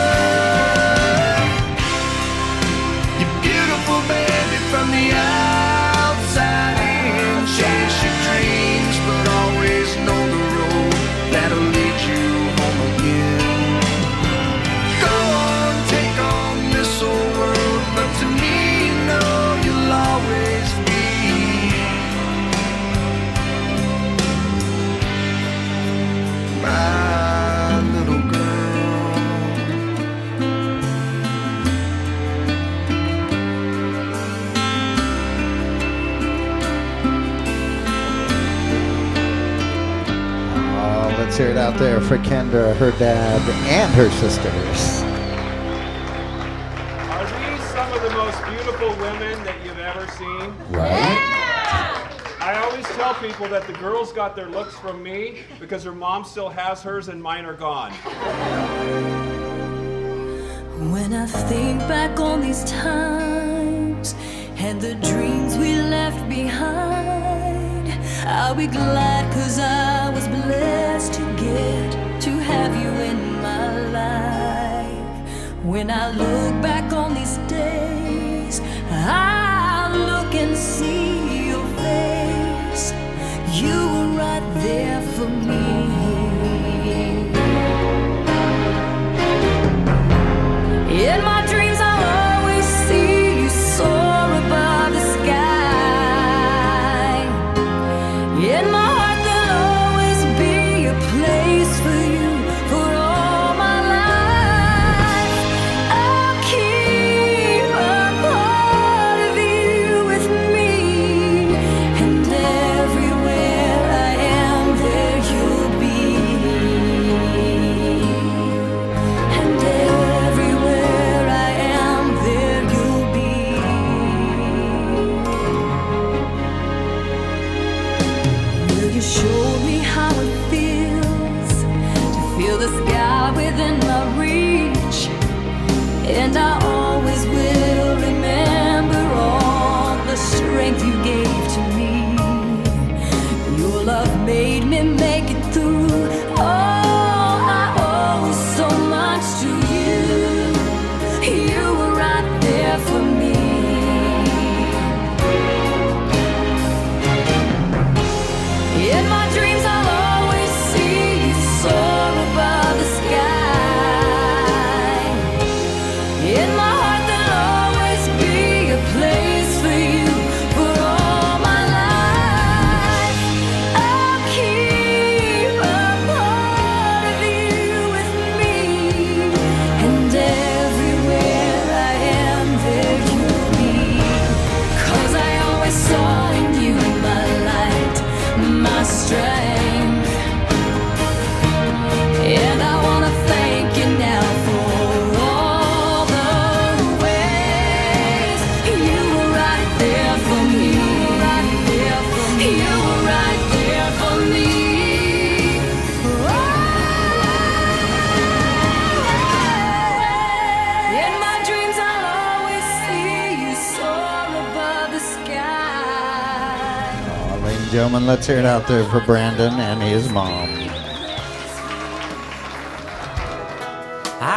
You're beautiful, baby, from the outside in. Chase your dreams, but always know the road that'll lead you home again. Go on, take on this old world, but to me, you know you'll always be my little girl. Oh, let's hear it out there for Kendra, her dad, and her sisters. Are these some of the most beautiful women that you've ever seen? Right? I always tell people that the girls got their looks from me because her mom still has hers and mine are gone. When I think back on these times and the dreams we left behind, I'll be glad 'cause I was blessed to get to have you in my life. When I look back on these days, I look and see your face. You were right there for me. In my dreams I'll always see you soar above the sky. In my heart there'll always be a place for you for all my life. I'll keep a part of you with me, and everywhere I am there you'll be. And everywhere I am there you'll be. Will you show me how it feels to feel the sky within my reach? And I always will remember all the strength you gave to me. Your love made me make it through. Oh, I owe so much to you. You were right there for me. my dreams I'll always see you soar above the sky. In my heart there'll always be a place for you for all my life. I'll keep a part of you with me, and everywhere I am there you'll be. 'Cause I always saw in you my light, my strength. And I wanna thank you now for all the ways you were right there for me. You were right there for me. In my dreams I'll always see you soar above the sky. Ladies and gentlemen, let's hear it out there for Brandon and his mom.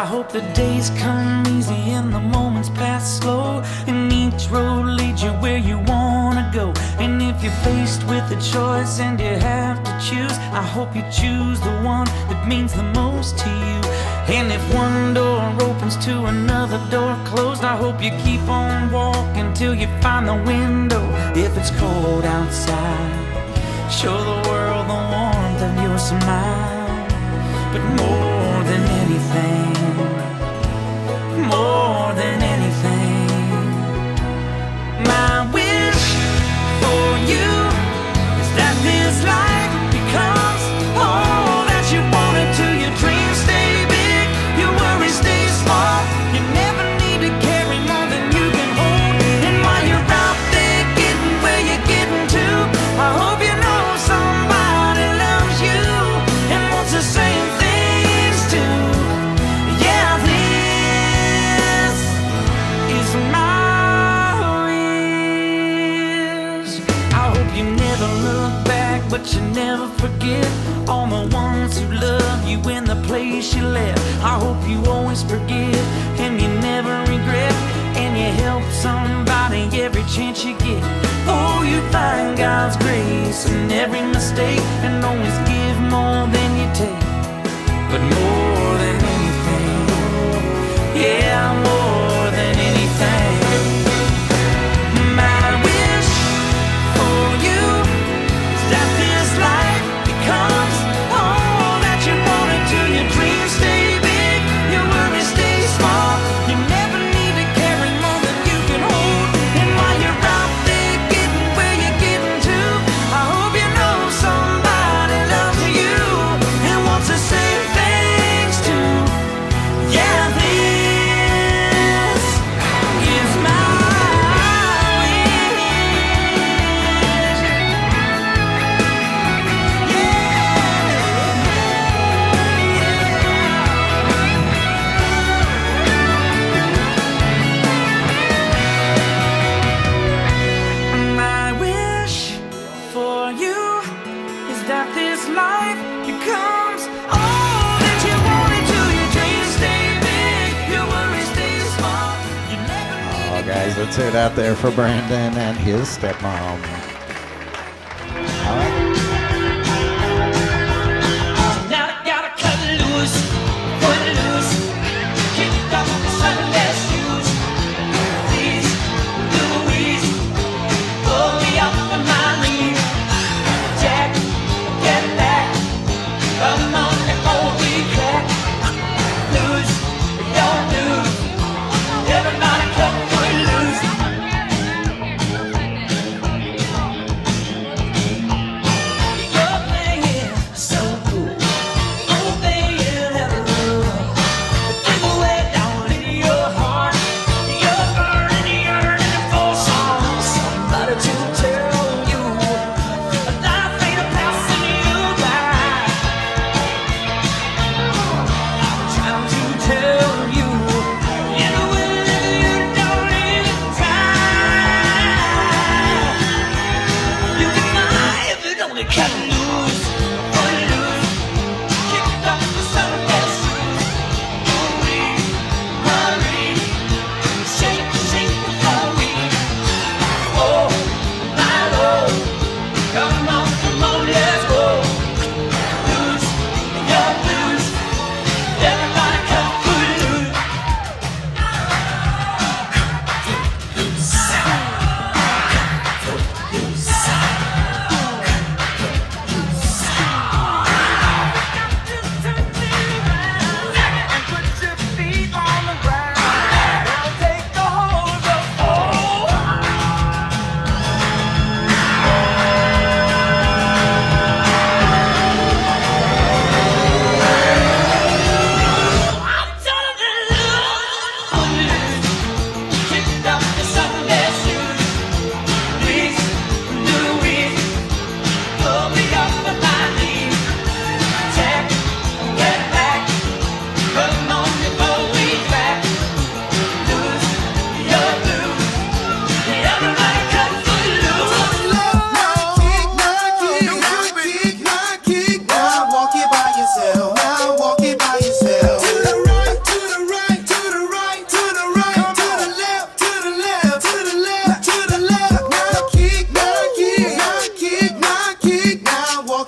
I hope the days come easy and the moments pass slow, and each road leads you where you wanna go. And if you're faced with a choice and you have to choose, I hope you choose the one that means the most to you. And if one door opens to another door closed, I hope you keep on walking till you find the window. If it's cold outside, show the world the warmth of your smile. But more than anything, more than anything, my wish for you is that this life becomes all that you wanted to. Your dreams stay big, your worries stay small. You never need to carry more than you can hold. And while you're out there getting where you're getting to, I hope you know somebody loves you and wants the same things too. Yeah, this is my wish. I hope you never look back, but you never forget all the ones who love you in the place you left. I hope you always forgive and you never regret, and you help somebody every chance you get. Oh, you find God's grace in every mistake, and always give more than you take. But more than anything, yeah, more than anything, my wish for you is that this life becomes all that you wanted to. Your dreams stay big, your worries stay small. You never need to carry more than you can hold. And while you're out there getting where you're getting to, I hope you know somebody loves you and wants the same things too. Yeah, this is my My wish for you is that this life becomes all that you wanted to. Your dreams stay big, your worries stay small. You never Oh, guys, let's hear it out there for Brandon and his stepmom. All right. Now I gotta cut loose, put loose, kick off the Sunday shoes. Please, Louise, pull me up on my knees. Jack, get back, come on before we crack. Lose, don't lose, everybody cut for loose.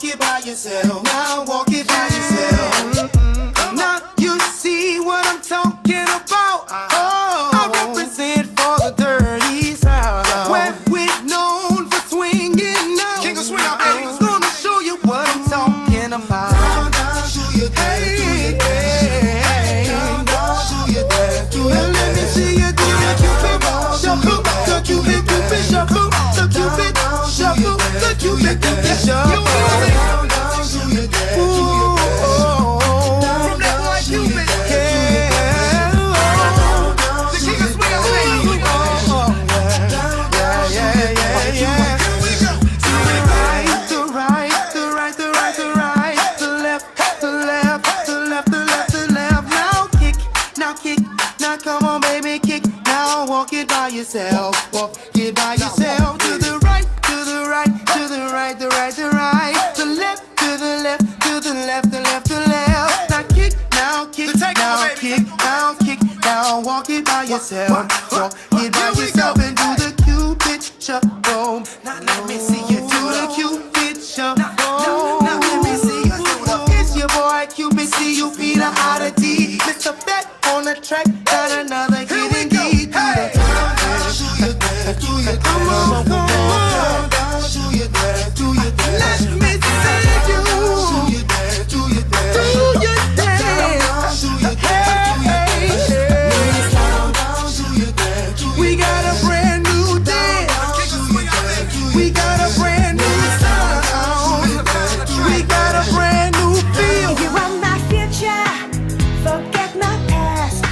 walk it by yourself. Now walk it by yourself. Now you see what I'm talking about. I represent for the dirty South, where we're known for swinging now. King of swing out, baby. I'm gonna show you what I'm talking about. Down, down, do your thing. Down, down, do your thing. Well, let me see you do the Cupid shuffle, the Cupid shuffle, the Cupid shuffle, the Cupid shuffle. Down, down, do your thing. From that white Cupid, yeah. The king of swing out, baby. Yeah. Here we go. To the right, the right, the right, the right, the right, the left, the left, the left, the left, the left. Now kick, now come on, baby, kick. Now walk it by yourself, walk it by yourself. To the right, to the right, to the right, the right, the right, the left, to the left, to the left, the left, the left. Now kick, now kick, now kick, now kick, now walk it by yourself, walk it by yourself, and do the Cupid shuffle. Now let me see you do the Cupid shuffle. Now let me see you do the. It's your boy Cupid, see you feet are out of D. Mr. Bet on the track, got another hit indeed. Hey, do your dance, do your dance. Come on, come on, do your dance, do your dance. Let me see you do your dance, do your dance, do your dance. We got a brand new dance. We got a brand new sound. We got a brand new feel. If you want my future, forget my past.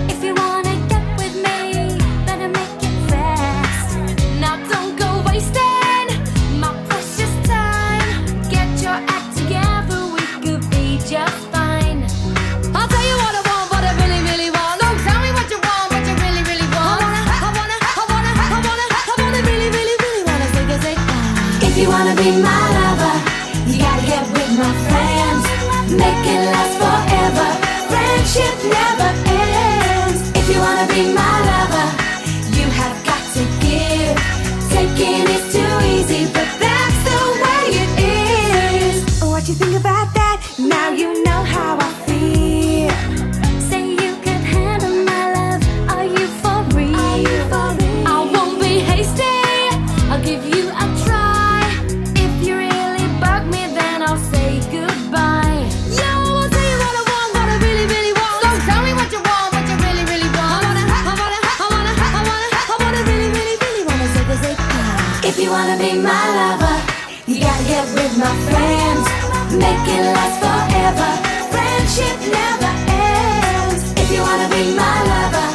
If you wanna get with me, better make it fast. Now don't go wasting my precious time. Get your act together, we could be just fine. I'll tell you what I want, what I really, really want. Don't tell me what you want, what you really, really want. I wanna really, really, really wanna say. If you wanna be my lover, you gotta get with my friends. Make it last forever. Friendship never ends. If you wanna be my lover, you have got to give. Taking is too easy, but that's the way it is. What you think about that? Now you know how I feel. Say you can handle my love. Are you for real? I won't be hasty. I'll give you a try. If you really bug me, then I'll say goodbye. Yo, I'll tell you what I want, what I really, really want. So tell me what you want, what you really, really want. I wanna really, really, really wanna say. If you wanna be my lover, you gotta get with my friends. Make it last forever. Friendship never ends. If you wanna be my lover,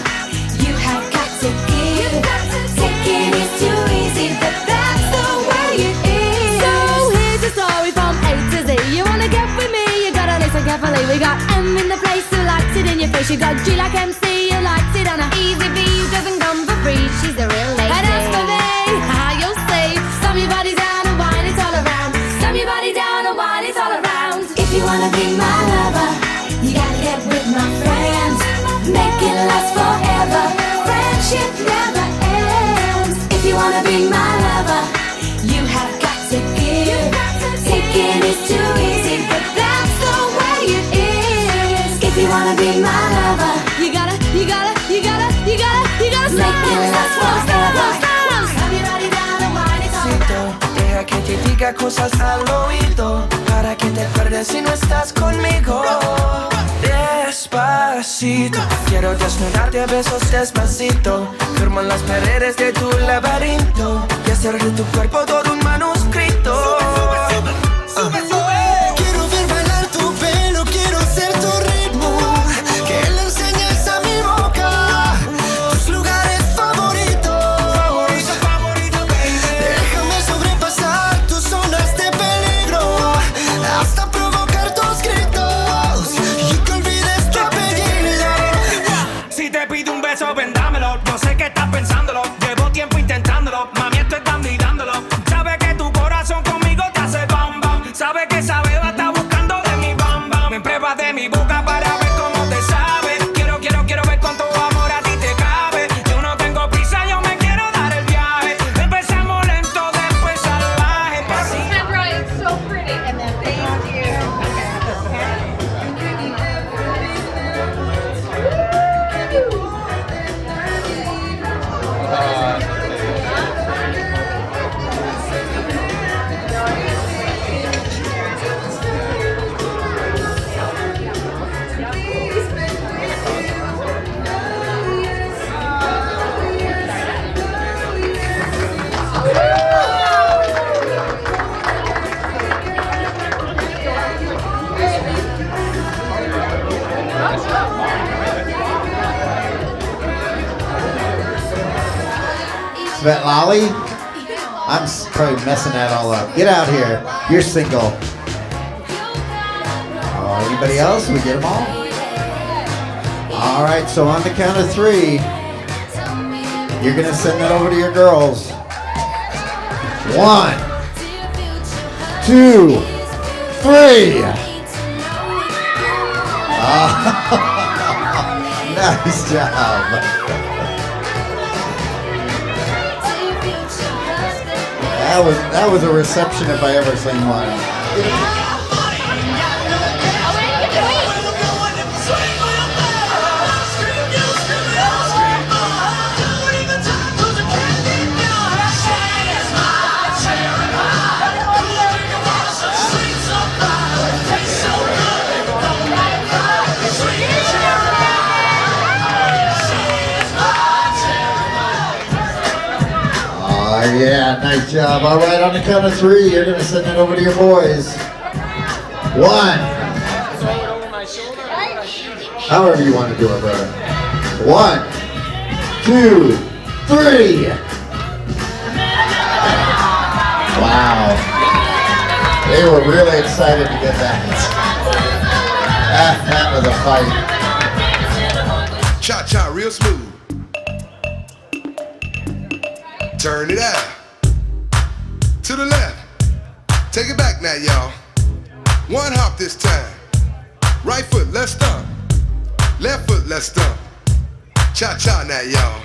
you have got to give. Taking is too easy, but that's the way it is. So here's the story from A to Z. You wanna get with me, you gotta listen carefully. We got M in the place who likes it in your face. You got G like MC, you likes it on a easy B who doesn't come for free. She's a real lady. And as for me, how you'll see, slam your body down and wine it all around. Slam your body down and wine it all around. If you wanna be my lover, you gotta get with my friends. Make it last forever. Friendship never ends. If you wanna be my lover, you have got to give. Taking is too easy, but that's the way it is. If you wanna be my lover, you gotta make it last forever. Slam your body down and wine it all around. Deja que te diga cosas al oído, para que te acuerdes si no estás conmigo. Despacito, quiero desnudarte a besos despacito. Firmo las paredes de tu laberinto y hacer de tu cuerpo todo un manuscrito. Sube, sube. Quiero ver bailar tu pelo, quiero ser tu ritmo. Que le enseñes a mi boca tus lugares favoritos. Déjame sobrepasar tus zonas de peligro, hasta provocar tus gritos y que olvides tu apellido. Si te pido un beso, ven dámelo. No sé qué estás pensándolo. Llevo tiempo intentándolo. Mami, esto es dando y dándolo. Sabes que tu corazón conmigo te hace bam bam. Sabes que esa beba está buscando de mi bam bam. Me pruebas de mi boca para ver cómo te sabe. Quiero ver cuánto amor a ti te cabe. Yo no tengo prisa, yo me quiero dar el viaje. Empezamos lento, después salvaje. Kendra is so pretty. Svetlali? I'm probably messing that all up. Get out here. You're single. Oh, anybody else? We get them all? All right, so on the count of 3, you're going to send that over to your girls. 1, 2, 3. Nice job. That was a reception if I ever seen one. Yeah, nice job. All right, on the count of 3, you're going to send it over to your boys. 1. However you want to do it, brother. 1, 2, 3. Wow. They were really excited to get that. That was a fight. Cha-cha, real smooth. Turn it out. To the left. Take it back now, y'all. 1 hop this time. Right foot, let's stomp. Left foot, let's stomp. Cha-cha now, y'all.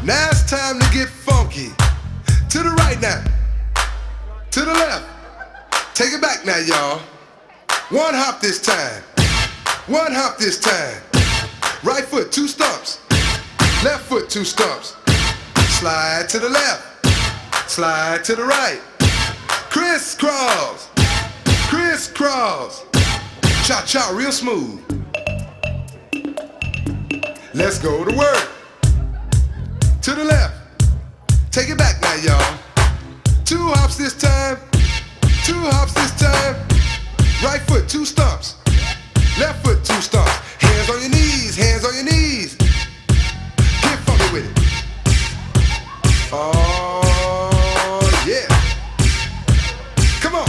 Now it's time to get funky. To the right now. To the left. Take it back now, y'all. 1 hop this time. 1 hop this time. Right foot, 2 stumps. Left foot, 2 stumps. Slide to the left, slide to the right. Crisscross, crisscross. Cha-cha, real smooth. Let's go to work. To the left. Take it back now, y'all. 2 hops this time. 2 hops this time. Right foot, 2 stumps. Left foot, 2 stumps. Hands on your knees, hands on your knees. Get funky with it. Oh, yeah. Come on.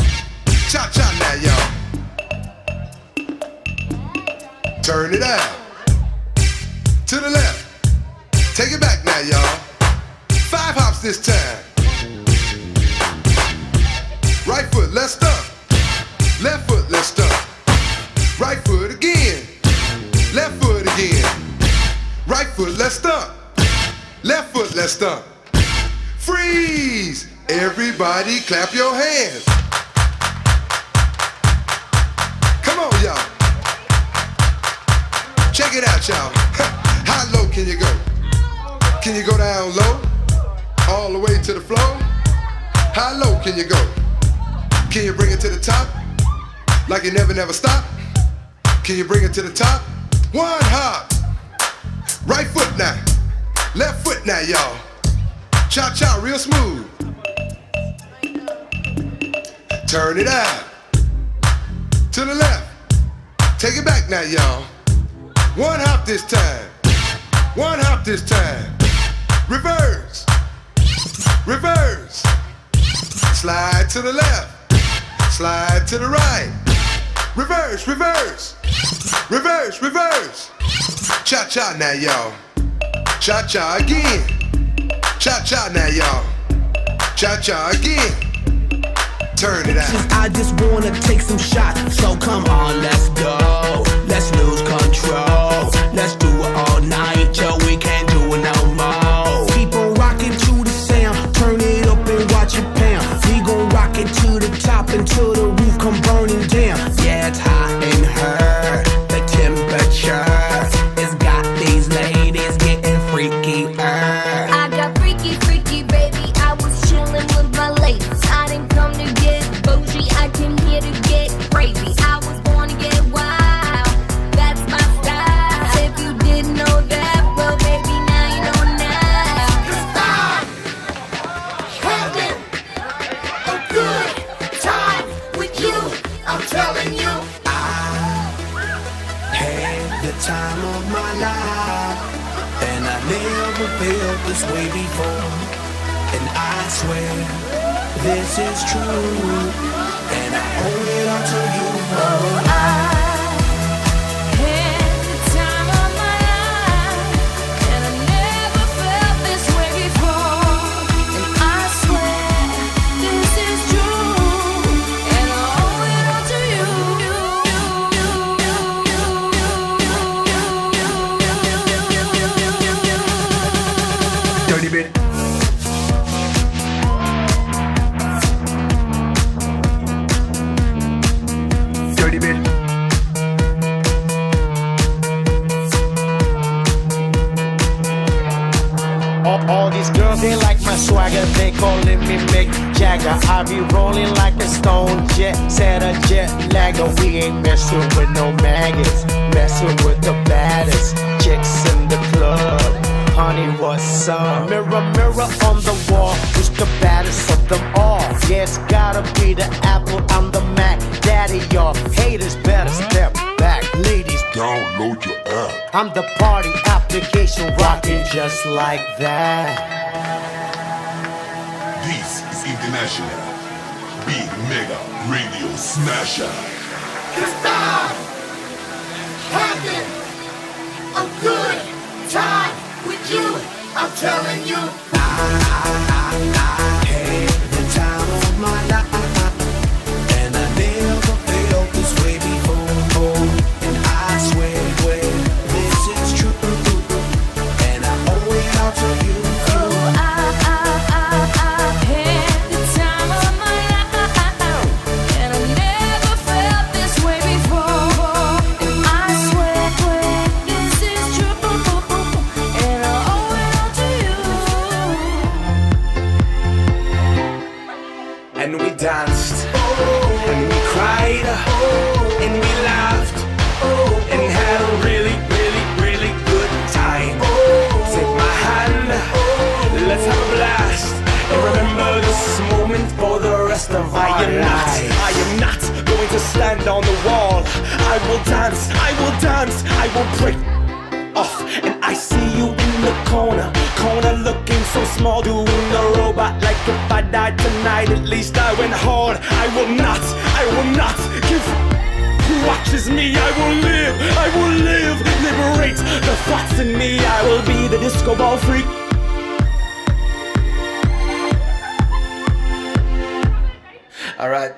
Cha-cha now, y'all. Turn it out. To the left. Take it back now, y'all. 5 hops this time. Right foot, let's stomp. Left foot, let's stomp. Right foot again. Left foot again. Right foot, let's stomp. Left foot, let's stomp. Freeze! Everybody clap your hands. Come on, y'all. Check it out, y'all. How low can you go? Can you go down low? All the way to the floor? How low can you go? Can you bring it to the top? Like you never stop? Can you bring it to the top? 1 hop. Right foot now. Left foot now, y'all. Cha-cha, real smooth. Turn it out. To the left. Take it back now, y'all. 1 hop this time. 1 hop this time. Reverse. Reverse. Slide to the left. Slide to the right. Reverse, reverse. Reverse, reverse. Cha-cha now, y'all. Cha-cha again. Cha-cha now, y'all. Cha-cha again. Turn it out. I just wanna take some shots, so come on, let's go. Let's lose control. Let's do it all night till we can't do it no more. Keep on rocking to the sound, turn it up and watch it pound. We gon' rock it to the top until the roof come burning down. Yeah, it's hot in her. The temperature has got these ladies getting freaky. I got freaky, freaky, baby. I was chillin' with my ladies. I didn't come to get bougie. I came here to get crazy. I was born to get wild. That's my style. If you didn't know that, well, baby, now you know now. 'Cause I'm having a good time with you. I'm telling you. I had the time of my life, and I never felt this way before. And I swear this is true, and I owe it all to you. Oh, I had the time of my life, and I never felt this way before. And I swear this is true, and I owe it all to you. Dirty bit. Dirty bit. All these girls, they like my swagger. They calling me Mick Jagger. I be rolling like a stone jet, set a jet lagger. We ain't messing with no maggots, messing with the baddest chicks in the club. Honey, what's up? Mirror, mirror on the wall, who's the baddest of them all? Yeah, it's gotta be the Apple, I'm the Mac. Daddy, y'all haters better step back. Ladies, Download your app. I'm the party application rocking just like that. This is International Big Mega Radio Smasher. Cause I'm having a good time with you. I'm telling you, I had the time of my life, and I never felt this way before. And I swear this is true, and I owe it all to you. Oh, I had the time of my life, and I never felt this way before. And I swear this is true, and I owe it all to you. And we danced, and we cried, and we laughed, and had a really, really, really good time. Take my hand, let's have a blast, and remember this moment for the rest of our lives. I am not going to stand on the wall. I will dance, I will break off, and I see you in the corner looking so small, doing the robot like if I died tonight, at least I went hard. I will not give who watches me. I will live, liberate the thoughts in me. I will be the disco ball freak. Alright,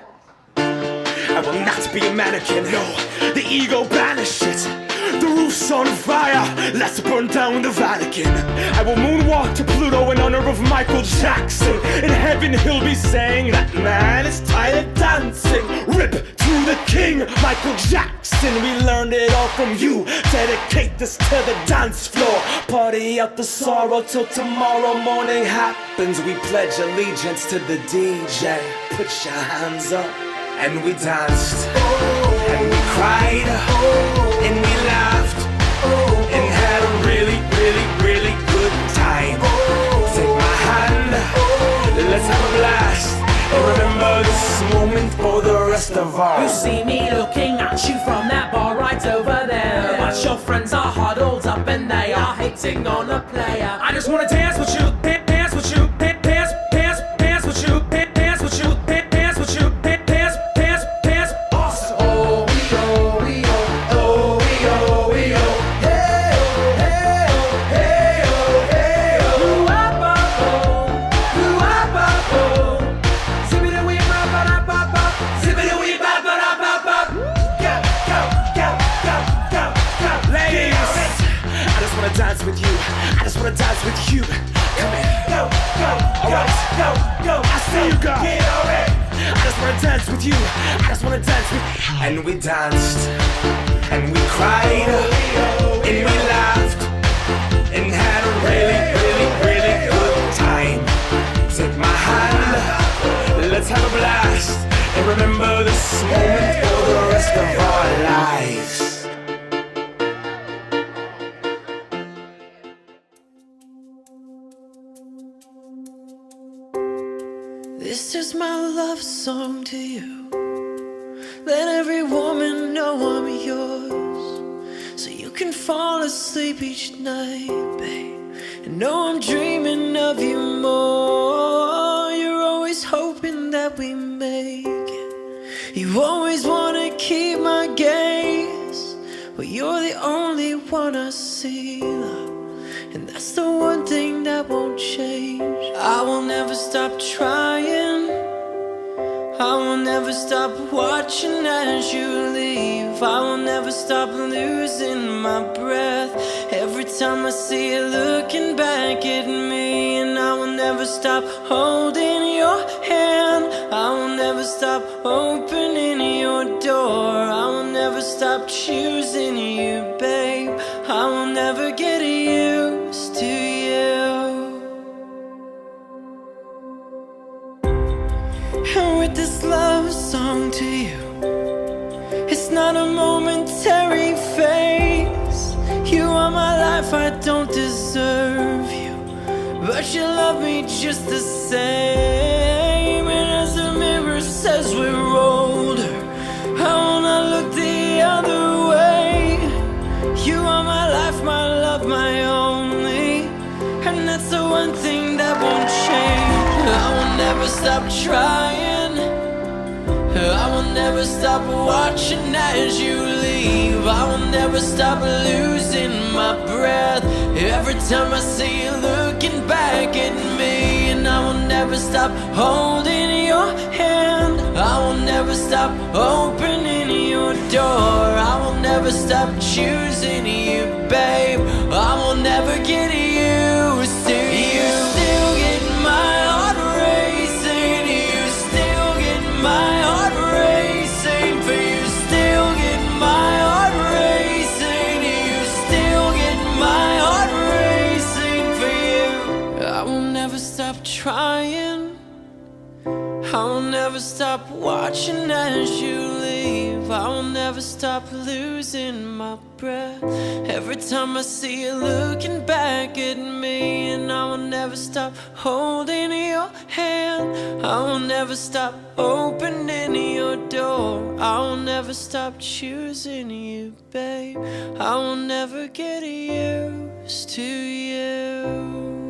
I will not be a mannequin, no, the ego banish it. The roof's on fire, let's burn down the Vatican. I will moonwalk to Pluto in honor of Michael Jackson. In heaven he'll be saying, that man is tired of dancing. Rip to the king, Michael Jackson. We learned it all from you. Dedicate this to the dance floor. Party out the sorrow till tomorrow morning happens. We pledge allegiance to the DJ. Put your hands up. And we danced, and we cried, and we laughed, and had a really, really, really good time. Take my hand, let's have a blast, and remember this moment for the rest of our lives. You see me looking at you from that bar right over there, but your friends are huddled up and they are hating on a player. I just wanna dance with you, dance with you, dance with you, dance with you, dance with you. Dance with you, I just wanna dance with you. Come in, go, alright, go, I see you go. Get on it. I just wanna dance with you, I just wanna dance with you. And we danced, and we cried, and we laughed, and had a really, really, really good time. Take my hand, let's have a blast, and remember this moment for the rest of our lives. This is my love song to you. Let every woman know I'm yours, so you can fall asleep each night, babe, and know I'm dreaming of you more. you're the only one I see, love. And that's the one thing that won't change. I will never stop trying. I will never stop watching as you leave. I will never stop losing my breath every time I see you looking back at me. And I will never stop holding your hand. I will never stop opening your door. I will never stop choosing you, babe. I will never get used to you. And with this love song to you, it's not a momentary phase. You are my life, I don't deserve you, but you love me just the same. And as the mirror says we're older, I wanna look the other way. You are my life, my love, my only, and that's the one thing that won't change. I will never stop trying. I will never stop watching as you leave. I will never stop losing my breath every time I see you looking back at me. And I will never stop holding your hand. I will never stop opening your door. I will never stop choosing you, babe. I will never get used to you. Still get my heart racing. You still get my heart racing. For you still get my heart racing. You still get my heart racing for you. I will never stop trying. I will never stop watching as you leave. I will never stop losing my breath every time I see you looking back at me. And I will never stop holding your hand. I will never stop opening your door. I will never stop choosing you, babe. I will never get used to you.